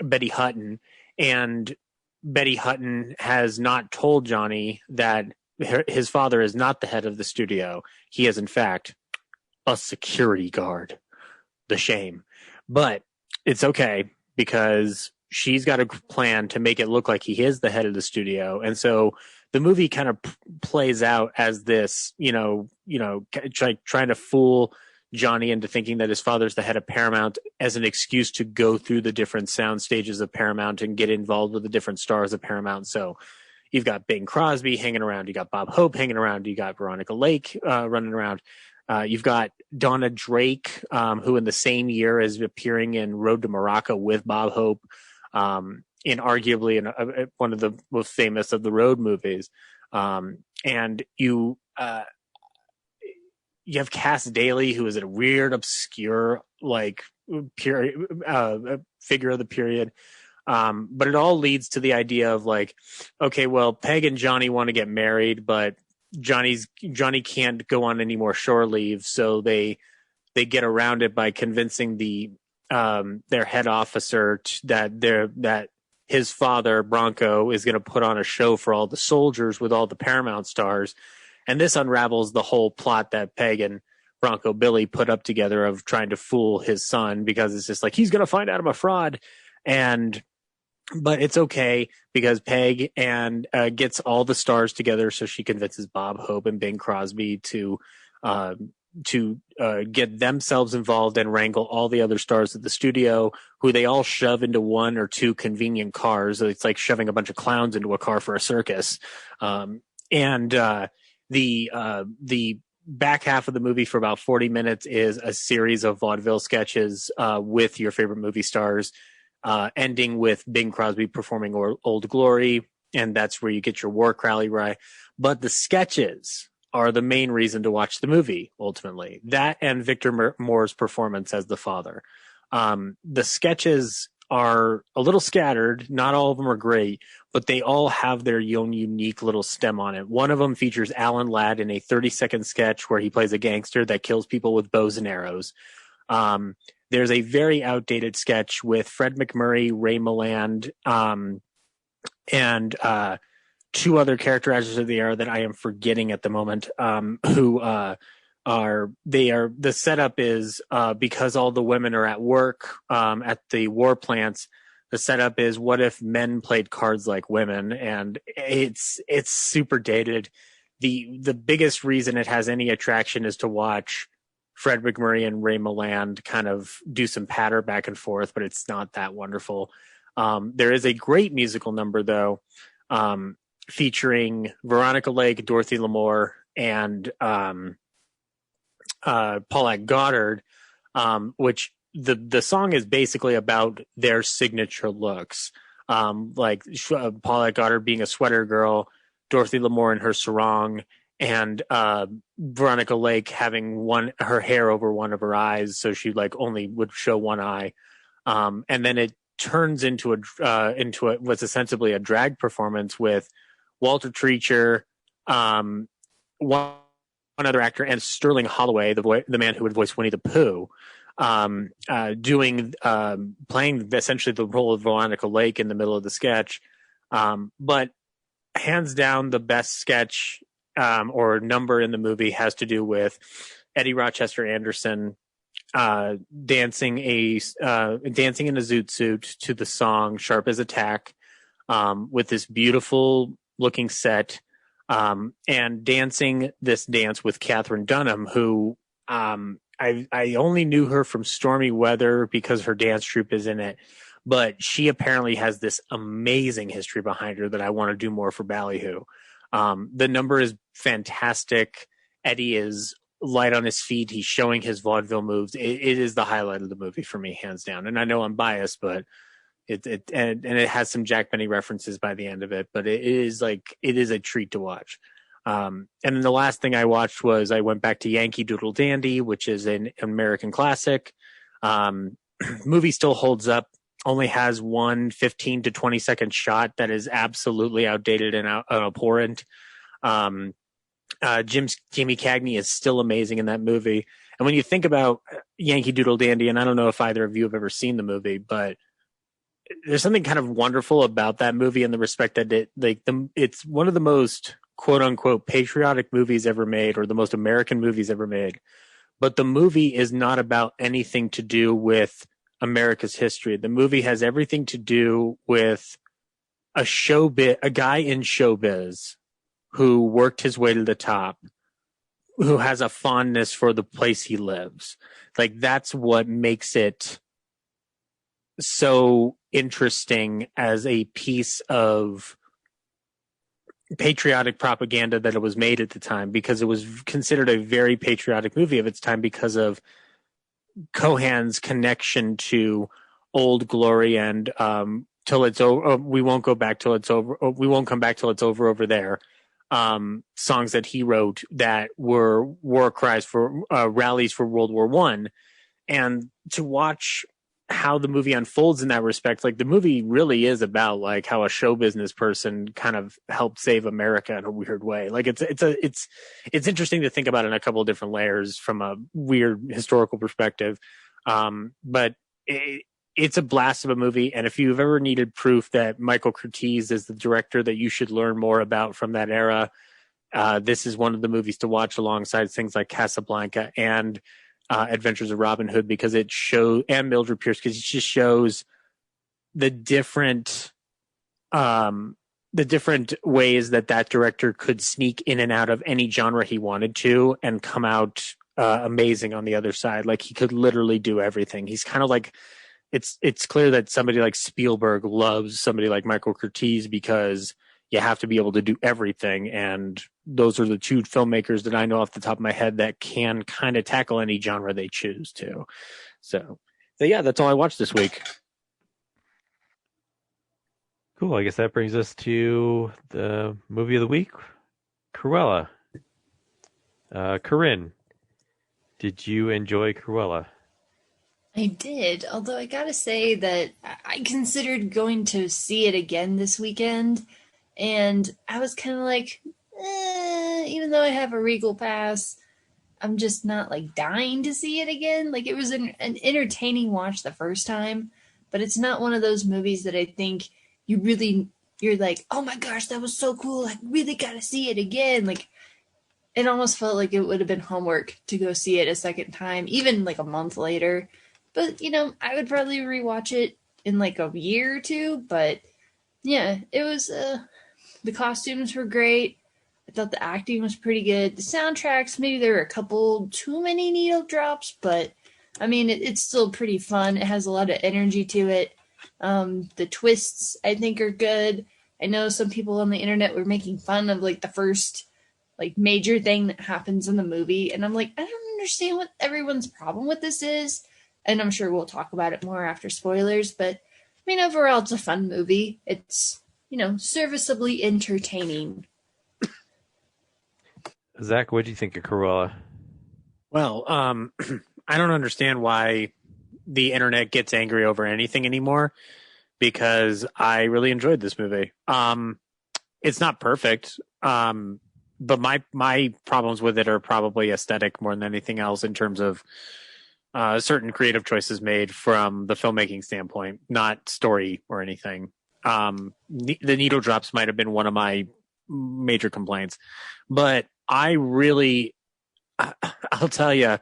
Betty Hutton, and Betty Hutton has not told Johnny that his father is not the head of the studio. He is, in fact, a security guard. The shame. But it's okay because she's got a plan to make it look like he is the head of the studio. And so the movie kind of plays out as this, trying to fool Johnny into thinking that his father's the head of Paramount as an excuse to go through the different sound stages of Paramount and get involved with the different stars of Paramount. So you've got Bing Crosby hanging around. You got Bob Hope hanging around. You got Veronica Lake running around. You've got Donna Drake, who in the same year is appearing in Road to Morocco with Bob Hope, in arguably one of the most famous of the road movies. And you have Cass Daly, who is a weird, obscure, figure of the period. But it all leads to the idea of like, okay, well, Peg and Johnny want to get married, but Johnny can't go on any more shore leave, so they get around it by convincing their head officer that his father, Bronco, is going to put on a show for all the soldiers with all the Paramount stars. And this unravels the whole plot that Peg and Bronco Billy put up together of trying to fool his son, because it's just like, he's going to find out I'm a fraud. But it's okay because Peg gets all the stars together, so she convinces Bob Hope and Bing Crosby to get themselves involved and wrangle all the other stars at the studio, who they all shove into one or two convenient cars. It's like shoving a bunch of clowns into a car for a circus. The back half of the movie for about 40 minutes is a series of vaudeville sketches with your favorite movie stars, ending with Bing Crosby performing Old Glory, and that's where you get your war crowley right. But the sketches are the main reason to watch the movie, ultimately. That and Victor Moore's performance as the father. The sketches are a little scattered. Not all of them are great, but they all have their own unique little stem on it. One of them features Alan Ladd in a 30-second sketch where he plays a gangster that kills people with bows and arrows. There's a very outdated sketch with Fred McMurray, Ray Milland, and two other character actors of the era that I am forgetting at the moment, the setup is because all the women are at work at the war plants. The setup is, what if men played cards like women? And it's super dated. The biggest reason it has any attraction is to watch Fred McMurray and Ray Milland kind of do some patter back and forth, but it's not that wonderful. There is a great musical number, though, featuring Veronica Lake, Dorothy Lamour, and Paulette Goddard, which the song is basically about their signature looks. Paulette Goddard being a sweater girl, Dorothy Lamour in her sarong, and Veronica Lake having her hair over one of her eyes, so she like only would show one eye. And then it turns into what's ostensibly a drag performance with Walter Treacher, one other actor, and Sterling Holloway, the man who would voice Winnie the Pooh, playing essentially the role of Veronica Lake in the middle of the sketch. But hands down, the best sketch or number in the movie has to do with Eddie Rochester Anderson dancing in a zoot suit to the song "Sharp as a Tack" with this beautiful looking set, and dancing this dance with Katherine Dunham, who I only knew her from Stormy Weather because her dance troupe is in it, but she apparently has this amazing history behind her that I want to do more for Ballyhoo. The number is fantastic. Eddie is light on his feet. He's showing his vaudeville moves. It is the highlight of the movie for me, hands down. And I know I'm biased, but it has some Jack Benny references by the end of it, but it is a treat to watch. And then the last thing I watched was I went back to Yankee Doodle Dandy, which is an American classic. Movie still holds up. Only has one 15 to 20 second shot that is absolutely outdated and abhorrent. Jamie Cagney is still amazing in that movie. And when you think about Yankee Doodle Dandy, and I don't know if either of you have ever seen the movie, but there's something kind of wonderful about that movie in the respect that it's one of the most quote unquote patriotic movies ever made, or the most American movies ever made. But the movie is not about anything to do with America's history. The movie has everything to do with a guy in showbiz who worked his way to the top, who has a fondness for the place he lives. Like, that's what makes it so interesting as a piece of patriotic propaganda that it was made at the time, because it was considered a very patriotic movie of its time because of Cohan's connection to Old Glory and Till It's Over. We won't go back till it's over. We won't come back till it's over there. Songs that he wrote that were war cries for rallies for World War I. And to watch how the movie unfolds in that respect, like, the movie really is about like how a show business person kind of helped save America in a weird way. Like, it's interesting to think about in a couple of different layers from a weird historical perspective. But it's a blast of a movie. And if you've ever needed proof that Michael Curtiz is the director that you should learn more about from that era, this is one of the movies to watch alongside things like Casablanca and Adventures of Robin Hood, because it shows, and Mildred Pierce, because it just shows the different ways that director could sneak in and out of any genre he wanted to and come out amazing on the other side. Like, he could literally do everything. He's kind of like, it's clear that somebody like Spielberg loves somebody like Michael Curtiz, because you have to be able to do everything. And those are the two filmmakers that I know off the top of my head that can kind of tackle any genre they choose to. So yeah, that's all I watched this week. Cool. I guess that brings us to the movie of the week, Cruella. Corinne, did you enjoy Cruella? I did, although I gotta say that I considered going to see it again this weekend, and I was kind of like, even though I have a Regal pass, I'm just not like dying to see it again. Like, it was an entertaining watch the first time, but it's not one of those movies that I think you're like, oh my gosh, that was so cool, I really gotta see it again. Like, it almost felt like it would have been homework to go see it a second time, even like a month later. But, I would probably rewatch it in like a year or two. But yeah, it was, the costumes were great. I thought the acting was pretty good. The soundtracks, maybe there were a couple too many needle drops, but I mean, it's still pretty fun. It has a lot of energy to it. The twists, I think, are good. I know some people on the internet were making fun of like the first like major thing that happens in the movie, and I'm like, I don't understand what everyone's problem with this is. And I'm sure we'll talk about it more after spoilers, but I mean, overall, it's a fun movie. It's, serviceably entertaining. Zach, what do you think of Cruella? Well, I don't understand why the internet gets angry over anything anymore, because I really enjoyed this movie. It's not perfect, but my problems with it are probably aesthetic more than anything else, in terms of certain creative choices made from the filmmaking standpoint, not story or anything. The needle drops might have been one of my major complaints, but I'll tell you,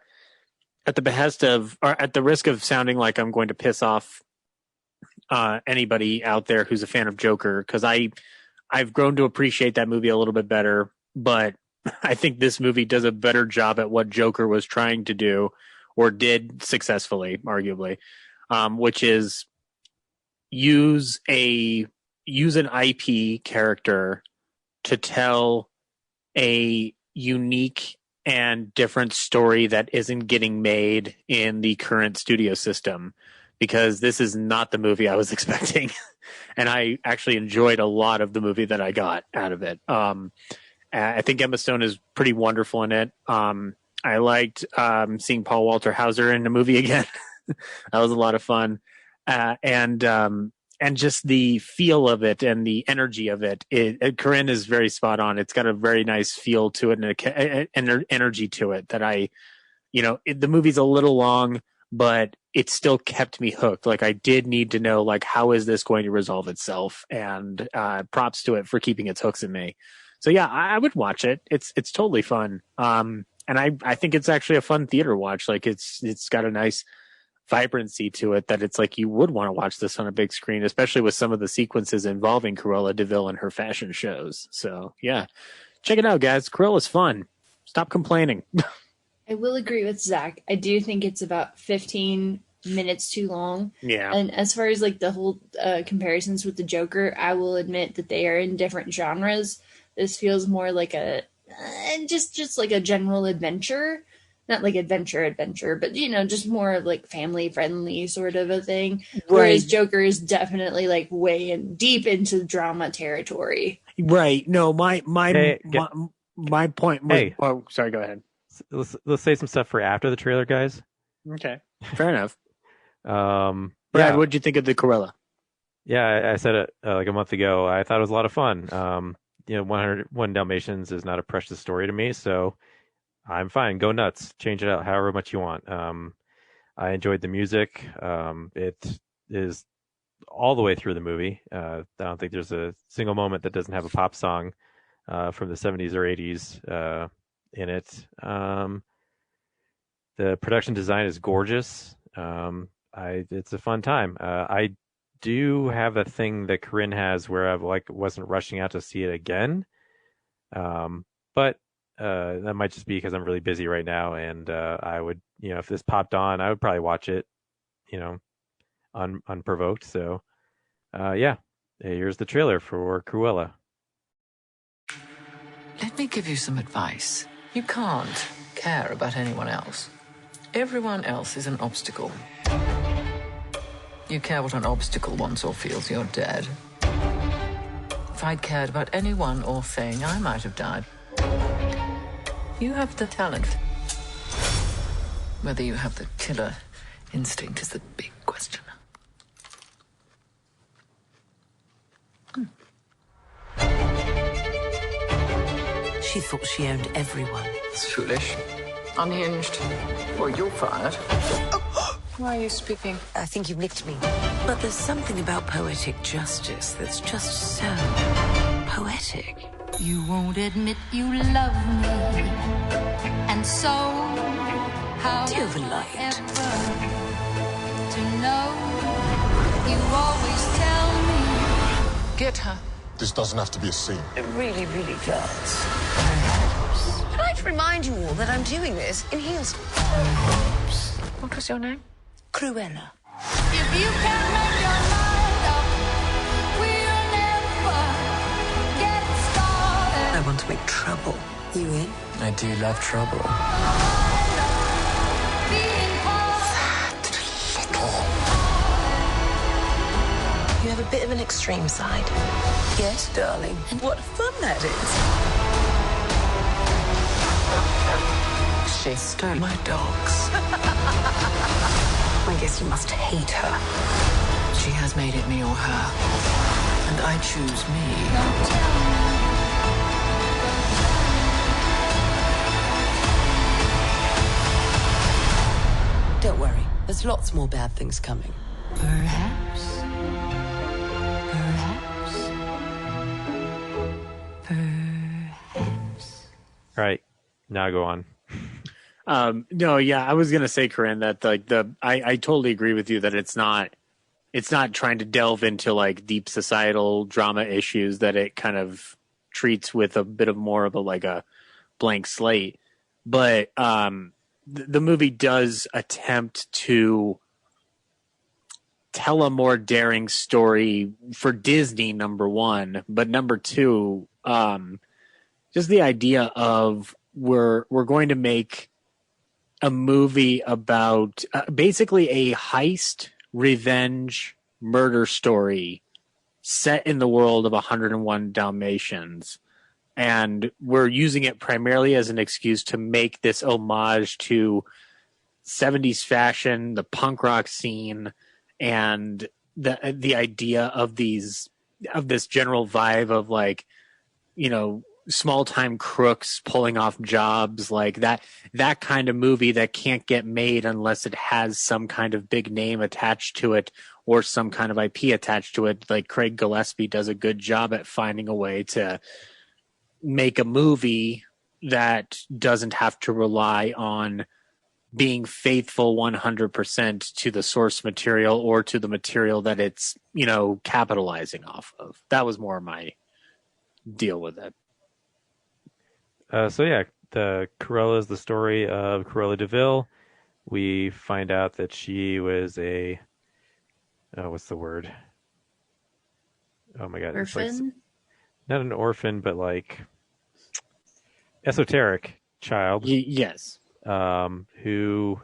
at the behest of, or at the risk of sounding like I'm going to piss off anybody out there who's a fan of Joker, because I've grown to appreciate that movie a little bit better, but I think this movie does a better job at what Joker was trying to do, or did successfully, arguably, which is use an IP character to tell a unique and different story that isn't getting made in the current studio system, because this is not the movie I was expecting. And I actually enjoyed a lot of the movie that I got out of it. I think Emma Stone is pretty wonderful in it. I liked seeing Paul Walter Hauser in the movie again. That was a lot of fun. And just the feel of it and the energy of it. Corinne is very spot on. It's got a very nice feel to it and energy to it that the movie's a little long, but it still kept me hooked. Like, I did need to know, like, how is this going to resolve itself? And props to it for keeping its hooks in me. So yeah, I would watch it. It's totally fun. And I think it's actually a fun theater watch. Like, it's got a nice vibrancy to it that it's like you would want to watch this on a big screen, especially with some of the sequences involving Cruella de Vil and her fashion shows. So yeah, check it out, guys. Cruella's fun. Stop complaining. I will agree with Zach. I do think it's about 15 minutes too long. Yeah. And as far as like the whole comparisons with the Joker, I will admit that they are in different genres. This feels more like just like a general adventure. Not like adventure, but just more like family friendly sort of a thing. Right. Whereas Joker is definitely like way deep into drama territory. Right. No, my point was. Hey. Oh, sorry. Go ahead. Let's say some stuff for after the trailer, guys. Okay. Fair enough. Brad, yeah. What did you think of the Cruella? Yeah, I said it like a month ago. I thought it was a lot of fun. 101 Dalmatians is not a precious story to me, so I'm fine. Go nuts. Change it out however much you want. I enjoyed the music. It is all the way through the movie. I don't think there's a single moment that doesn't have a pop song from the 70s or 80s in it. The production design is gorgeous. It's a fun time. I do have a thing that Corinne has where I wasn't rushing out to see it again. But that might just be because I'm really busy right now, and I would, if this popped on, I would probably watch it, unprovoked. So, yeah, here's the trailer for Cruella. Let me give you some advice. You can't care about anyone else. Everyone else is an obstacle. You care what an obstacle wants or feels, you're dead. If I'd cared about anyone or thing, I might have died. You have the talent. Whether you have the killer instinct is the big question. She thought she owned everyone. It's foolish. Unhinged. Well, you're fired. Why are you speaking? I think you nicked me. But there's something about poetic justice that's just so poetic. You won't admit you love me, and so how Do you have a light? ever to know? You always tell me. Get her. This doesn't have to be a scene. It really, really does. I'd like to remind you all that I'm doing this in heels. What was your name? Cruella. If you can make your mind up, we'll never get started. I want to make trouble. You in? I do love trouble. You have a bit of an extreme side. Yes, darling. And what fun that is. She stole my dogs. I guess you must hate her. She has made it me or her. And I choose me. Don't worry. There's lots more bad things coming. Perhaps. All right, now go on. No, yeah, I was gonna say, Corinne, that I totally agree with you that it's not trying to delve into like deep societal drama issues that it kind of treats with a bit of more of a blank slate. But the movie does attempt to tell a more daring story for Disney, number one, but number two, just the idea of we're going to make a movie about basically a heist, revenge, murder story set in the world of 101 Dalmatians. And we're using it primarily as an excuse to make this homage to 70s fashion, the punk rock scene, and the idea of this general vibe of like, you know, small time crooks pulling off jobs, like that kind of movie that can't get made unless it has some kind of big name attached to it or some kind of IP attached to it. Like Craig Gillespie does a good job at finding a way to make a movie that doesn't have to rely on being faithful 100% to the source material or to the material that it's, you know, capitalizing off of. That was more my deal with it. So yeah, the Cruella is the story of Cruella DeVille. We find out that she was what's the word? Oh my God. Orphan? It's like, not an orphan, but like esoteric child. Yes. Who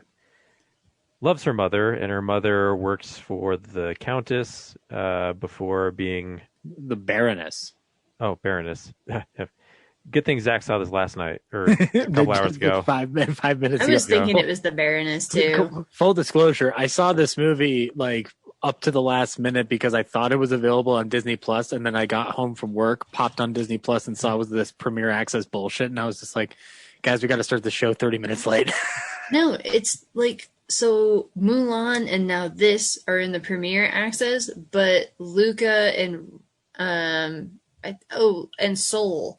loves her mother, and her mother works for the Countess before being the Baroness. Oh, Baroness. Good thing Zach saw this last night or a couple hours ago. 5 minutes ago. I was thinking it was the Baroness too. Full disclosure, I saw this movie like up to the last minute because I thought it was available on Disney Plus, and then I got home from work, popped on Disney Plus, and saw it was this Premier Access bullshit, and I was just like, guys, we got to start the show 30 minutes late. No, it's like, so Mulan and now this are in the Premier Access, but Luca and and Soul.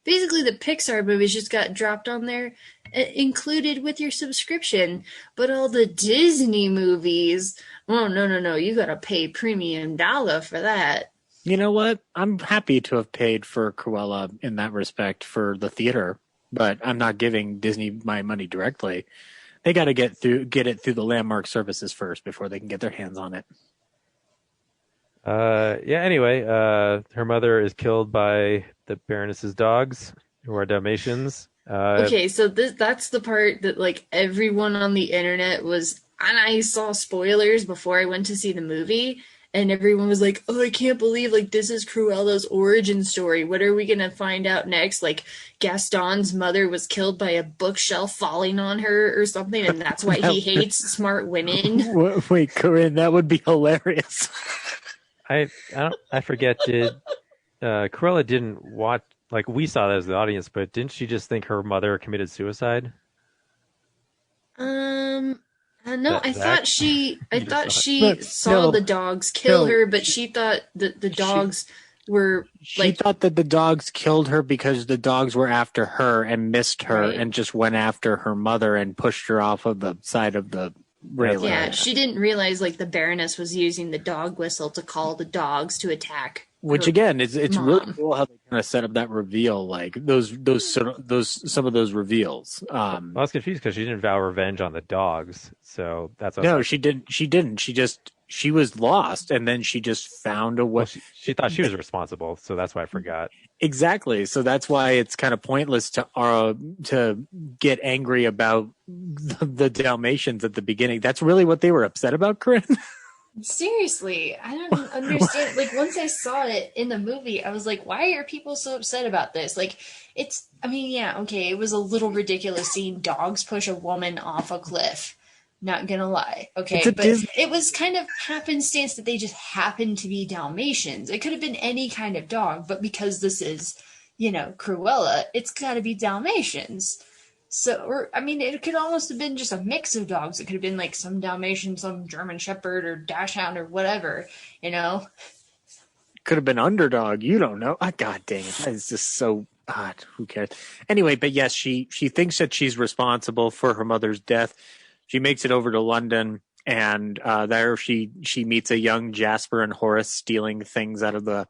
Basically, the Pixar movies just got dropped on there, included with your subscription. But all the Disney movies, oh, no, you got to pay premium dollar for that. You know what? I'm happy to have paid for Cruella in that respect for the theater, but I'm not giving Disney my money directly. They got to get it through the landmark services first before they can get their hands on it. Anyway, her mother is killed by the Baroness's dogs, who are Dalmatians. Okay, so that's the part that like everyone on the internet was, and I saw spoilers before I went to see the movie, and everyone was like, oh, I can't believe like this is Cruella's origin story. What are we gonna find out next? Like Gaston's mother was killed by a bookshelf falling on her or something, and that's why he hates smart women. Wait, Corinne, that would be hilarious. I forget. Did Cruella didn't watch? Like we saw that as the audience, but didn't she just think her mother committed suicide? No, I thought she Look, saw the dogs kill her, but she thought that the dogs were She thought that the dogs killed her because the dogs were after her and missed her, Right. and just went after her mother and pushed her off of the side of the railing. Yeah, she didn't realize like the Baroness was using the dog whistle to call the dogs to attack Which her again, it's really mom. cool how they kind of set up that reveal, like some of those reveals. I was confused because she didn't vow revenge on the dogs, so that's what I was No, like. she didn't. She didn't. She was lost, and then she just found a way. Well, she thought she was responsible, so that's why I forgot. Exactly. So that's why it's kind of pointless to get angry about the Dalmatians at the beginning. That's really what they were upset about, Corinne. Seriously, I don't understand. Like, once I saw it in the movie, I was like, why are people so upset about this? Like, I mean, yeah, okay, it was a little ridiculous seeing dogs push a woman off a cliff. Not gonna lie. Okay, It's a but Disney. it was kind of happenstance that they just happened to be Dalmatians. It could have been any kind of dog, but because this is, Cruella, it's gotta be Dalmatians. So, I mean, it could almost have been just a mix of dogs. It could have been like some Dalmatian, some German Shepherd, or Dachshund, or whatever, you know? Could have been underdog. You don't know. God dang it. It's just so odd. Who cares? Anyway, but yes, she thinks that she's responsible for her mother's death. She makes it over to London, and there she meets a young Jasper and Horace stealing things out of the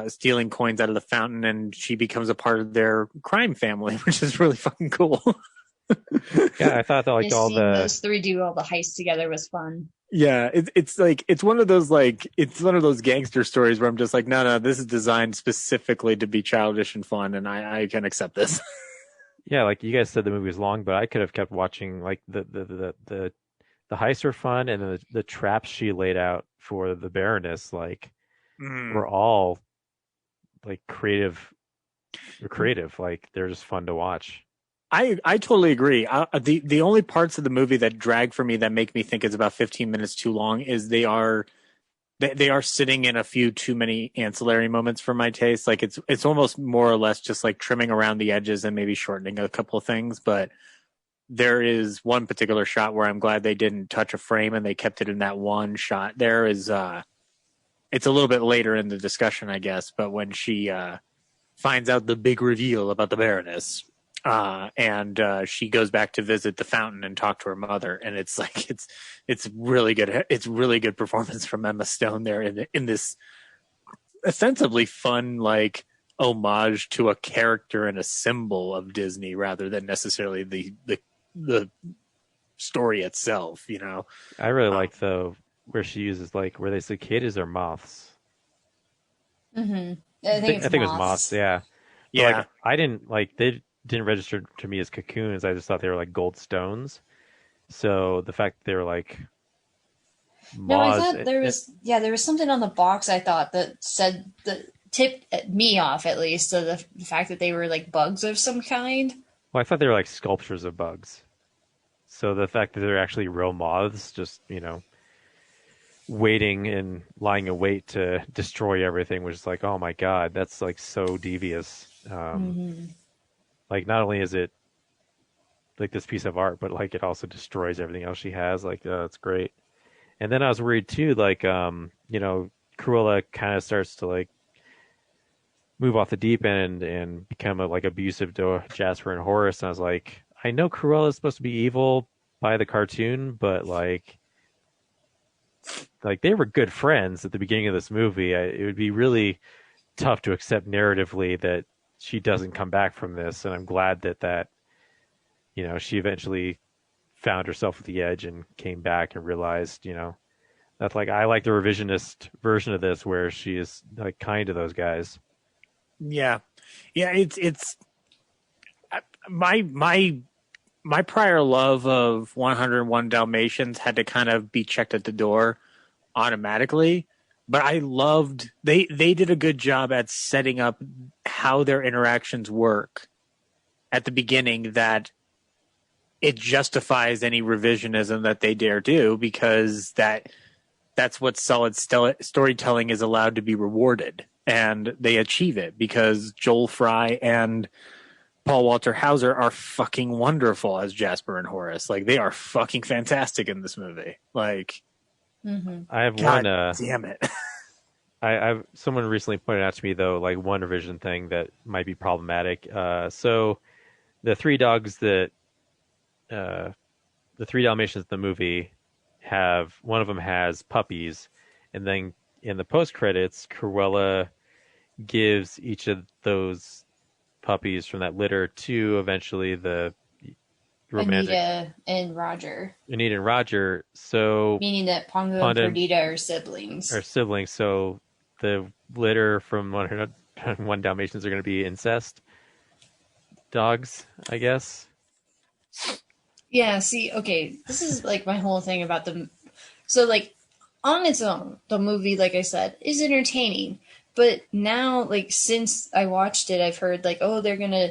stealing coins out of the fountain, and she becomes a part of their crime family, which is really fucking cool. Yeah, I thought that like Just all seeing the those three do all the heists together was fun. Yeah, it's one of those gangster stories where I'm just like, no, this is designed specifically to be childish and fun, and I can accept this. yeah, like you guys said the movie was long, but I could have kept watching. Like the heists were fun, and then the traps she laid out for the Baroness were all like creative. They're creative, like they're just fun to watch. I totally agree. The only parts of the movie that drag for me that make me think it's about 15 minutes too long is they are sitting in a few too many ancillary moments for my taste. Like it's almost more or less just like trimming around the edges and maybe shortening a couple of things. But there is one particular shot where I'm glad they didn't touch a frame and they kept it in that one shot. There is it's a little bit later in the discussion, I guess, but when she finds out the big reveal about the Baroness. And she goes back to visit the fountain and talk to her mother, and it's like it's really good. It's really good performance from Emma Stone there in this ostensibly fun like homage to a character and a symbol of Disney rather than necessarily the story itself. You know, I really like though where she uses like were they cicadas or moths? Mm-hmm. I think I think it was moths. Yeah, But, yeah. like, I didn't like they didn't register to me as cocoons. I just thought they were like gold stones. So the fact that they were like No, I moths, thought there was something on the box I thought that said that tipped me off at least to the fact that they were like bugs of some kind. well, I thought they were like sculptures of bugs. So the fact that they're actually real moths, just waiting and lying in wait to destroy everything, was just like, oh my god, that's like so devious. Like not only is it like this piece of art, but like it also destroys everything else she has. Like that's great. And then I was worried too, like Cruella kind of starts to like move off the deep end and become like abusive to Jasper and Horace. And I was like, I know Cruella is supposed to be evil by the cartoon, but like they were good friends at the beginning of this movie. It would be really tough to accept narratively that she doesn't come back from this, and I'm glad that she eventually found herself at the edge and came back and realized that's like I like the revisionist version of this where she is like kind to those guys. Yeah. It's my prior love of 101 Dalmatians had to kind of be checked at the door automatically. But I loved they did a good job at setting up how their interactions work at the beginning, that it justifies any revisionism that they dare do, because that's what solid storytelling is allowed to be rewarded, and they achieve it because Joel Fry and Paul Walter Hauser are fucking wonderful as Jasper and Horace. Like, they are fucking fantastic in this movie. Like, I have God one. Damn it. I've someone recently pointed out to me though, like one revision thing that might be problematic. So the three dogs that the three Dalmatians in the movie have, one of them has puppies, and then in the post credits, Cruella gives each of those puppies from that litter to eventually the romantic Anita and Roger, Anita and Roger. So meaning that Pongo Pongo and Perdita are siblings. are siblings. So the litter from 101 Dalmatians are going to be incest dogs, I guess. Yeah, see, okay, this is like my whole thing about the. So, like, on its own, the movie, like I said, is entertaining. But now, like, since I watched it, I've heard, like, oh, they're gonna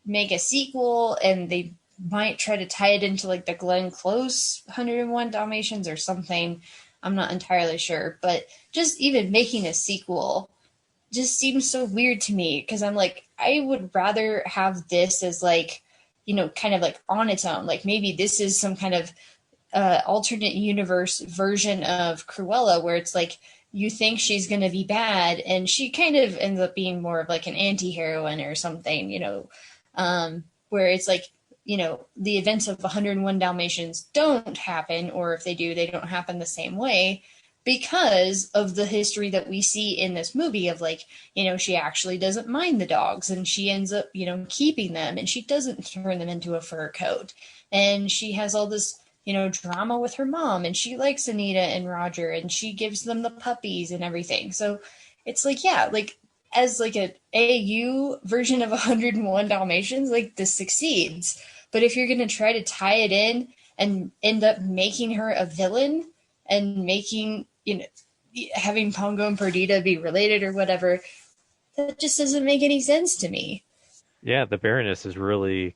make a sequel and they might try to tie it into, like, the Glenn Close 101 Dalmatians or something. I'm not entirely sure. But just even making a sequel just seems so weird to me because I'm like, I would rather have this as, like, kind of like on its own. Like, maybe this is some kind of alternate universe version of Cruella where it's like you think she's going to be bad and she kind of ends up being more of like an anti-heroine or something, where it's like, the events of 101 Dalmatians don't happen, or if they do, they don't happen the same way because of the history that we see in this movie of like, she actually doesn't mind the dogs and she ends up, keeping them and she doesn't turn them into a fur coat. And she has all this, drama with her mom and she likes Anita and Roger and she gives them the puppies and everything. So it's like, yeah, like as like a AU version of 101 Dalmatians, like this succeeds. But if you're going to try to tie it in and end up making her a villain and making, having Pongo and Perdita be related or whatever, that just doesn't make any sense to me. Yeah, the Baroness is really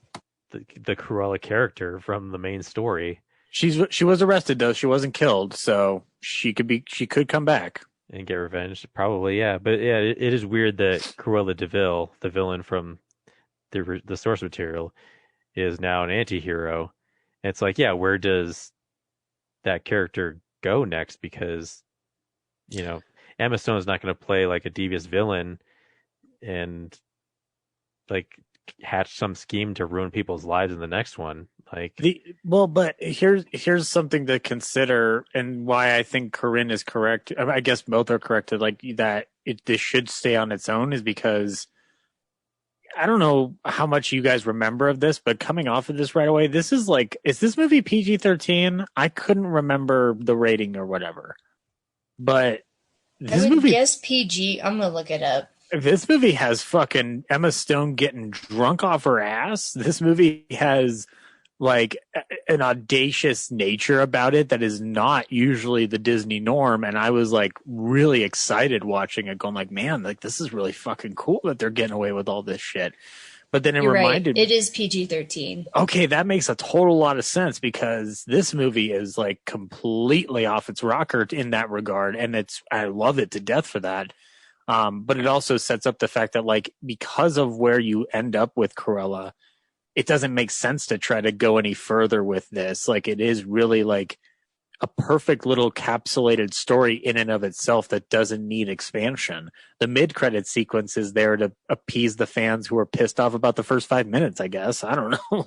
the Cruella character from the main story. She was arrested though. She wasn't killed, so she could come back and get revenge. Probably, yeah. But yeah, it is weird that Cruella de Vil, the villain from the source material, is now an anti-hero. And it's like, yeah, where does that character go next? Because, Emma Stone is not going to play like a devious villain and like hatch some scheme to ruin people's lives in the next one. But here's something to consider, and why I think Corinne is correct. I guess both are correct. Like that, this should stay on its own, is because I don't know how much you guys remember of this, but coming off of this right away, is this movie PG-13? I couldn't remember the rating or whatever, but this movie, guess PG. I'm gonna look it up. This movie has fucking Emma Stone getting drunk off her ass. This movie has like an audacious nature about it that is not usually the Disney norm. And I was like really excited watching it, going like, man, like this is really fucking cool that they're getting away with all this shit. But then it reminded me. It is PG-13. Okay, that makes a total lot of sense because this movie is like completely off its rocker in that regard. And I love it to death for that. But it also sets up the fact that like, because of where you end up with Cruella, it doesn't make sense to try to go any further with this. Like, it is really like a perfect little capsulated story in and of itself that doesn't need expansion. The mid-credit sequence is there to appease the fans who are pissed off about the first 5 minutes, I guess. I don't know.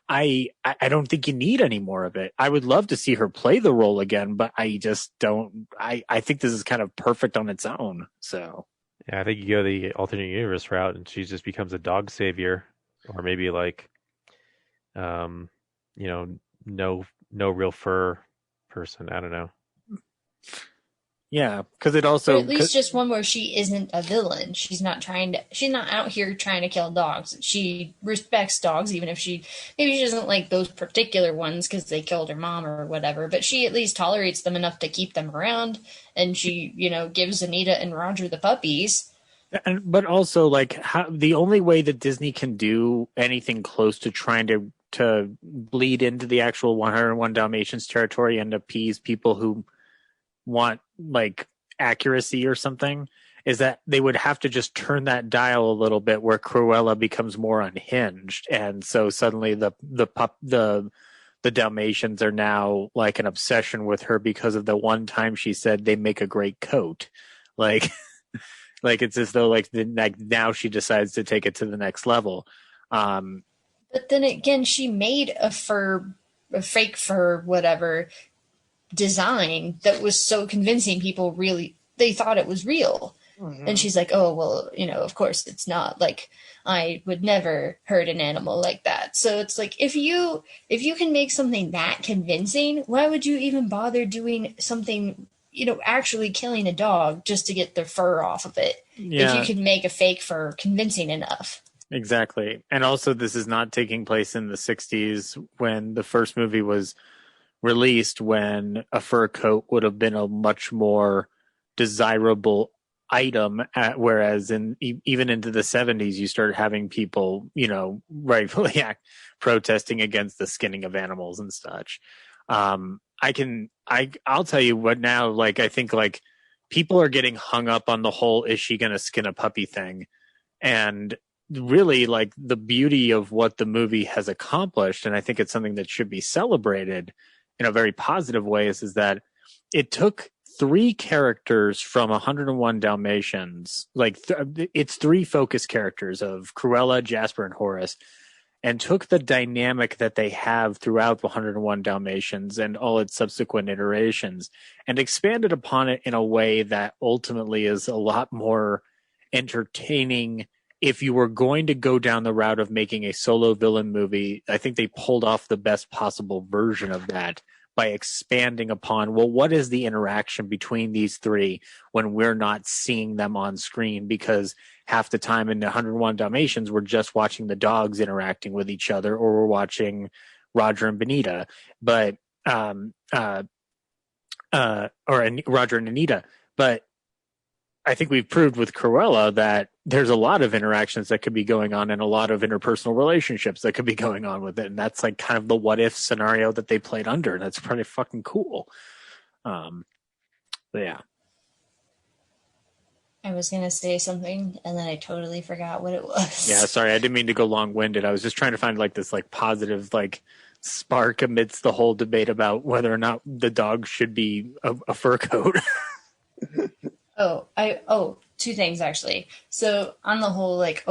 I don't think you need any more of it. I would love to see her play the role again, but I just don't. I think this is kind of perfect on its own. So yeah, I think you go the alternate universe route, and she just becomes a dog savior, or maybe like, no real fur person. I don't know. Yeah, because it also or at least just one where she isn't a villain. She's not out here trying to kill dogs. She respects dogs, even if maybe she doesn't like those particular ones because they killed her mom or whatever. But she at least tolerates them enough to keep them around, and she, gives Anita and Roger the puppies. But also, like, the only way that Disney can do anything close to trying to bleed into the actual 101 Dalmatians territory and appease people who want like accuracy or something is that they would have to just turn that dial a little bit where Cruella becomes more unhinged, and so suddenly the Dalmatians are now like an obsession with her because of the one time she said they make a great coat. Like like it's as though like now she decides to take it to the next level. But then again, she made a fake fur, whatever, design that was so convincing people really, they thought it was real. And she's like, oh, well, of course it's not. Like, I would never hurt an animal like that. So it's like, if you can make something that convincing, why would you even bother doing something, actually killing a dog just to get the fur off of it? Yeah. If you can make a fake fur convincing enough. Exactly. And also, this is not taking place in the 60s when the first movie was released, when a fur coat would have been a much more desirable item, whereas even into the 70s you started having people rightfully protesting against the skinning of animals and such. I'll tell you what now, like, I think like people are getting hung up on the whole is she gonna skin a puppy thing, and really, like, the beauty of what the movie has accomplished, and I think it's something that should be celebrated in a very positive way, is that it took 3 characters from 101 Dalmatians, like it's 3 focus characters of Cruella, Jasper, and Horace, and took the dynamic that they have throughout the 101 Dalmatians and all its subsequent iterations and expanded upon it in a way that ultimately is a lot more entertaining. If you were going to go down the route of making a solo villain movie, I think they pulled off the best possible version of that by expanding upon, well, what is the interaction between these 3 when we're not seeing them on screen? Because half the time in 101 Dalmatians, we're just watching the dogs interacting with each other, or we're watching Roger and Benita, or Roger and Anita. But I think we've proved with Cruella that there's a lot of interactions that could be going on and a lot of interpersonal relationships that could be going on with it. And that's like kind of the what if scenario that they played under. And that's pretty fucking cool. But yeah. I was going to say something and then I totally forgot what it was. Yeah, sorry. I didn't mean to go long winded. I was just trying to find like this like positive like spark amidst the whole debate about whether or not the dog should be a fur coat. Two things actually. So on the whole, like,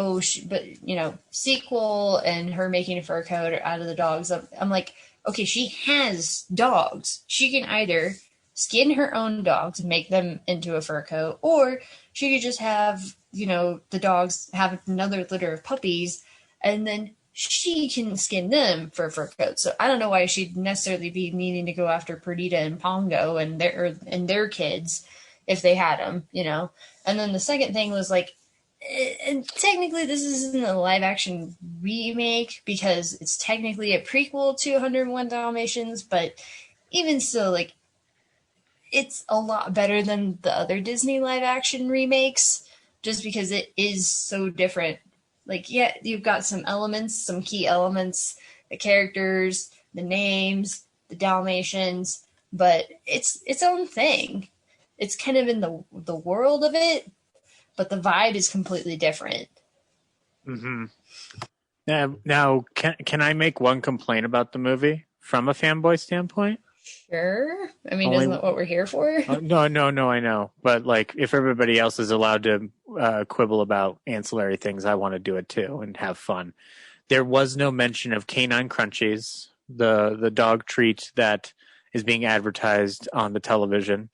sequel and her making a fur coat out of the dogs. I'm like, okay, she has dogs. She can either skin her own dogs and make them into a fur coat, or she could just have, the dogs have another litter of puppies and then she can skin them for a fur coat. So I don't know why she'd necessarily be needing to go after Perdita and Pongo and their kids if they had them, And then the second thing was like, and technically this isn't a live action remake because it's technically a prequel to 101 Dalmatians, but even still, like, it's a lot better than the other Disney live action remakes just because it is so different. Like, yeah, you've got some key elements, the characters, the names, the Dalmatians, but it's its own thing. It's kind of in the world of it, but the vibe is completely different. Mm-hmm. Now, can I make one complaint about the movie from a fanboy standpoint? Sure. I mean, isn't that what we're here for? No, I know. But like, if everybody else is allowed to quibble about ancillary things, I want to do it too and have fun. There was no mention of canine crunchies, the dog treat that is being advertised on the television.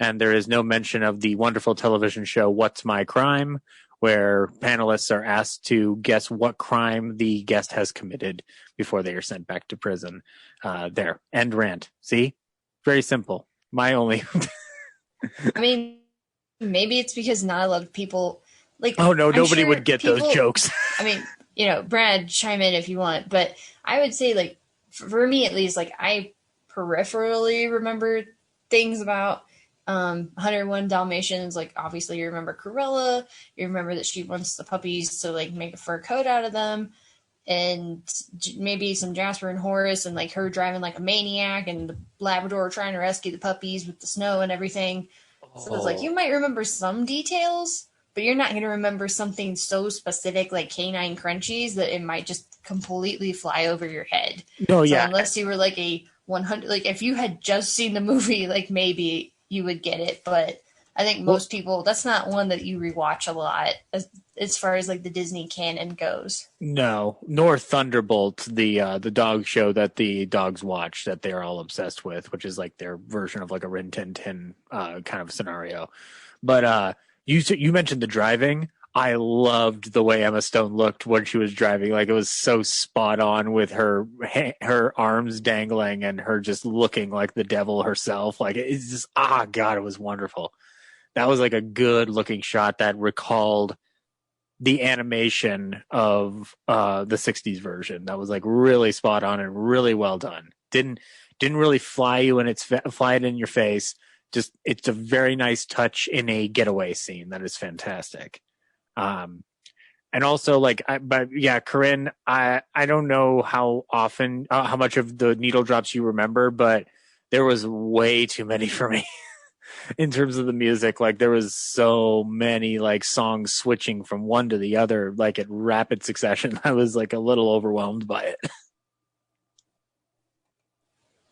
And there is no mention of the wonderful television show What's My Crime, where panelists are asked to guess what crime the guest has committed before they are sent back to prison. There, end rant. See? Very simple. My only... I mean, maybe it's because not a lot of people... like. Oh, no, nobody would get those jokes. I mean, Brad, chime in if you want. But I would say, like, for me at least, like, I peripherally remember things about 101 Dalmatians. Like, obviously you remember Cruella, you remember that she wants the puppies to like make a fur coat out of them, and maybe some Jasper and Horace and like her driving like a maniac and the Labrador trying to rescue the puppies with the snow and everything. So it's like you might remember some details, but you're not going to remember something so specific like canine crunchies that it might just completely fly over your head. No, yeah. Unless you were like a 100, like if you had just seen the movie, like maybe you would get it, but I think most people, that's not one that you rewatch a lot, as far as like the Disney canon goes. No, nor Thunderbolt, the dog show that the dogs watch that they're all obsessed with, which is like their version of like a Rin Tin Tin kind of scenario. But you mentioned the driving. I loved the way Emma Stone looked when she was driving. Like, it was so spot on with her arms dangling and her just looking like the devil herself. Like, it's just, God, it was wonderful. That was like a good looking shot that recalled the animation of the 60s version. That was like really spot on and really well done. Didn't really fly it in your face. Just, it's a very nice touch in a getaway scene that is fantastic. And also, like, Corinne, I don't know how often, how much of the needle drops you remember, but there was way too many for me in terms of the music. Like, there was so many like songs switching from one to the other, like at rapid succession. I was like a little overwhelmed by it.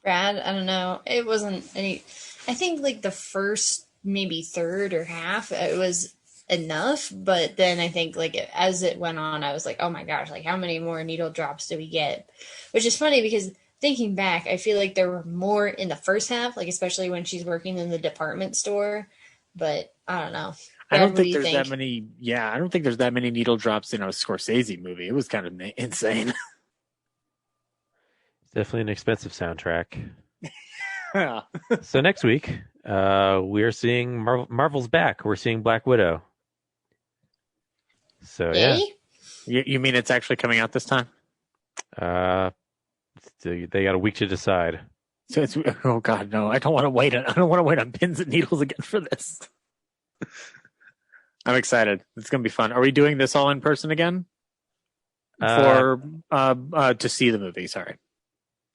Brad, I don't know. It wasn't any. I think like the first maybe third or half, it was enough, but then I think like as it went on, I was like, oh my gosh, like how many more needle drops do we get? Which is funny because thinking back, I feel like there were more in the first half, like especially when she's working in the department store. But I don't know. Brad, I don't think there's that many. Yeah, I don't think there's that many needle drops in a Scorsese movie. It was kind of insane. Definitely an expensive soundtrack. Yeah. So next week, we're seeing Marvel's back. We're seeing Black Widow. So yeah, you mean it's actually coming out this time? They got a week to decide. So it's, oh God, no! I don't want to wait. I don't want to wait on pins and needles again for this. I'm excited. It's gonna be fun. Are we doing this all in person again? To see the movie? Sorry.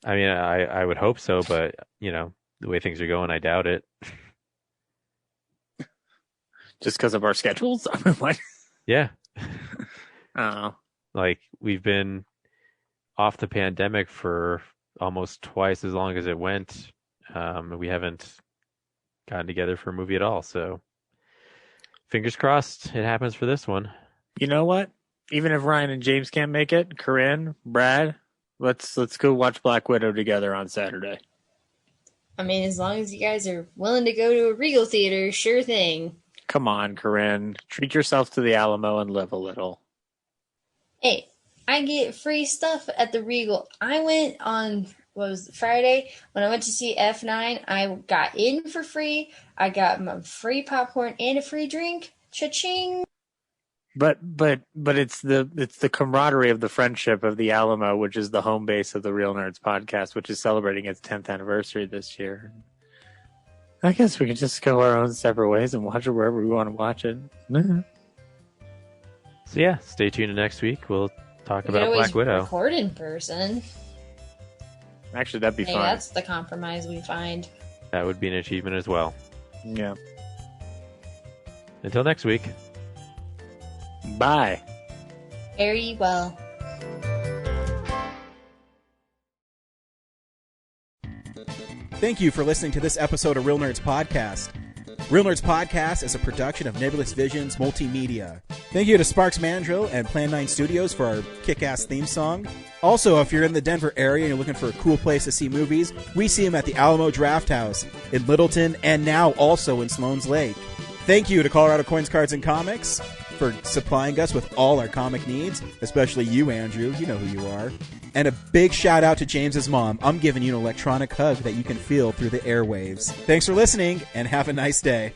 I mean, I would hope so, but the way things are going, I doubt it. Just because of our schedules? What? Yeah. Oh. Like, we've been off the pandemic for almost twice as long as it went. We haven't gotten together for a movie at all. So fingers crossed it happens for this one. You know what? Even if Ryan and James can't make it, Corinne, Brad, let's go watch Black Widow together on Saturday. I mean, as long as you guys are willing to go to a Regal theater, sure thing. Come on, Corinne. Treat yourself to the Alamo and live a little. Hey, I get free stuff at the Regal. I went on, Friday? When I went to see F9, I got in for free. I got my free popcorn and a free drink. Cha-ching! But it's the camaraderie of the friendship of the Alamo, which is the home base of the Real Nerds podcast, which is celebrating its 10th anniversary this year. I guess we can just go our own separate ways and watch it wherever we want to watch it. So yeah, stay tuned next week. We'll talk about Black Widow. Record in person. Actually, that'd be fun. That's the compromise we find. That would be an achievement as well. Yeah. Until next week. Bye. Very well. Thank you for listening to this episode of Real Nerds Podcast. Real Nerds Podcast is a production of Nebulous Visions Multimedia. Thank you to Sparks Mandrill and Plan 9 Studios for our kick-ass theme song. Also, if you're in the Denver area and you're looking for a cool place to see movies, we see them at the Alamo Draft House in Littleton and now also in Sloan's Lake. Thank you to Colorado Coins, Cards, and Comics for supplying us with all our comic needs, especially you, Andrew. You know who you are. And a big shout out to James's mom. I'm giving you an electronic hug that you can feel through the airwaves. Thanks for listening, and have a nice day.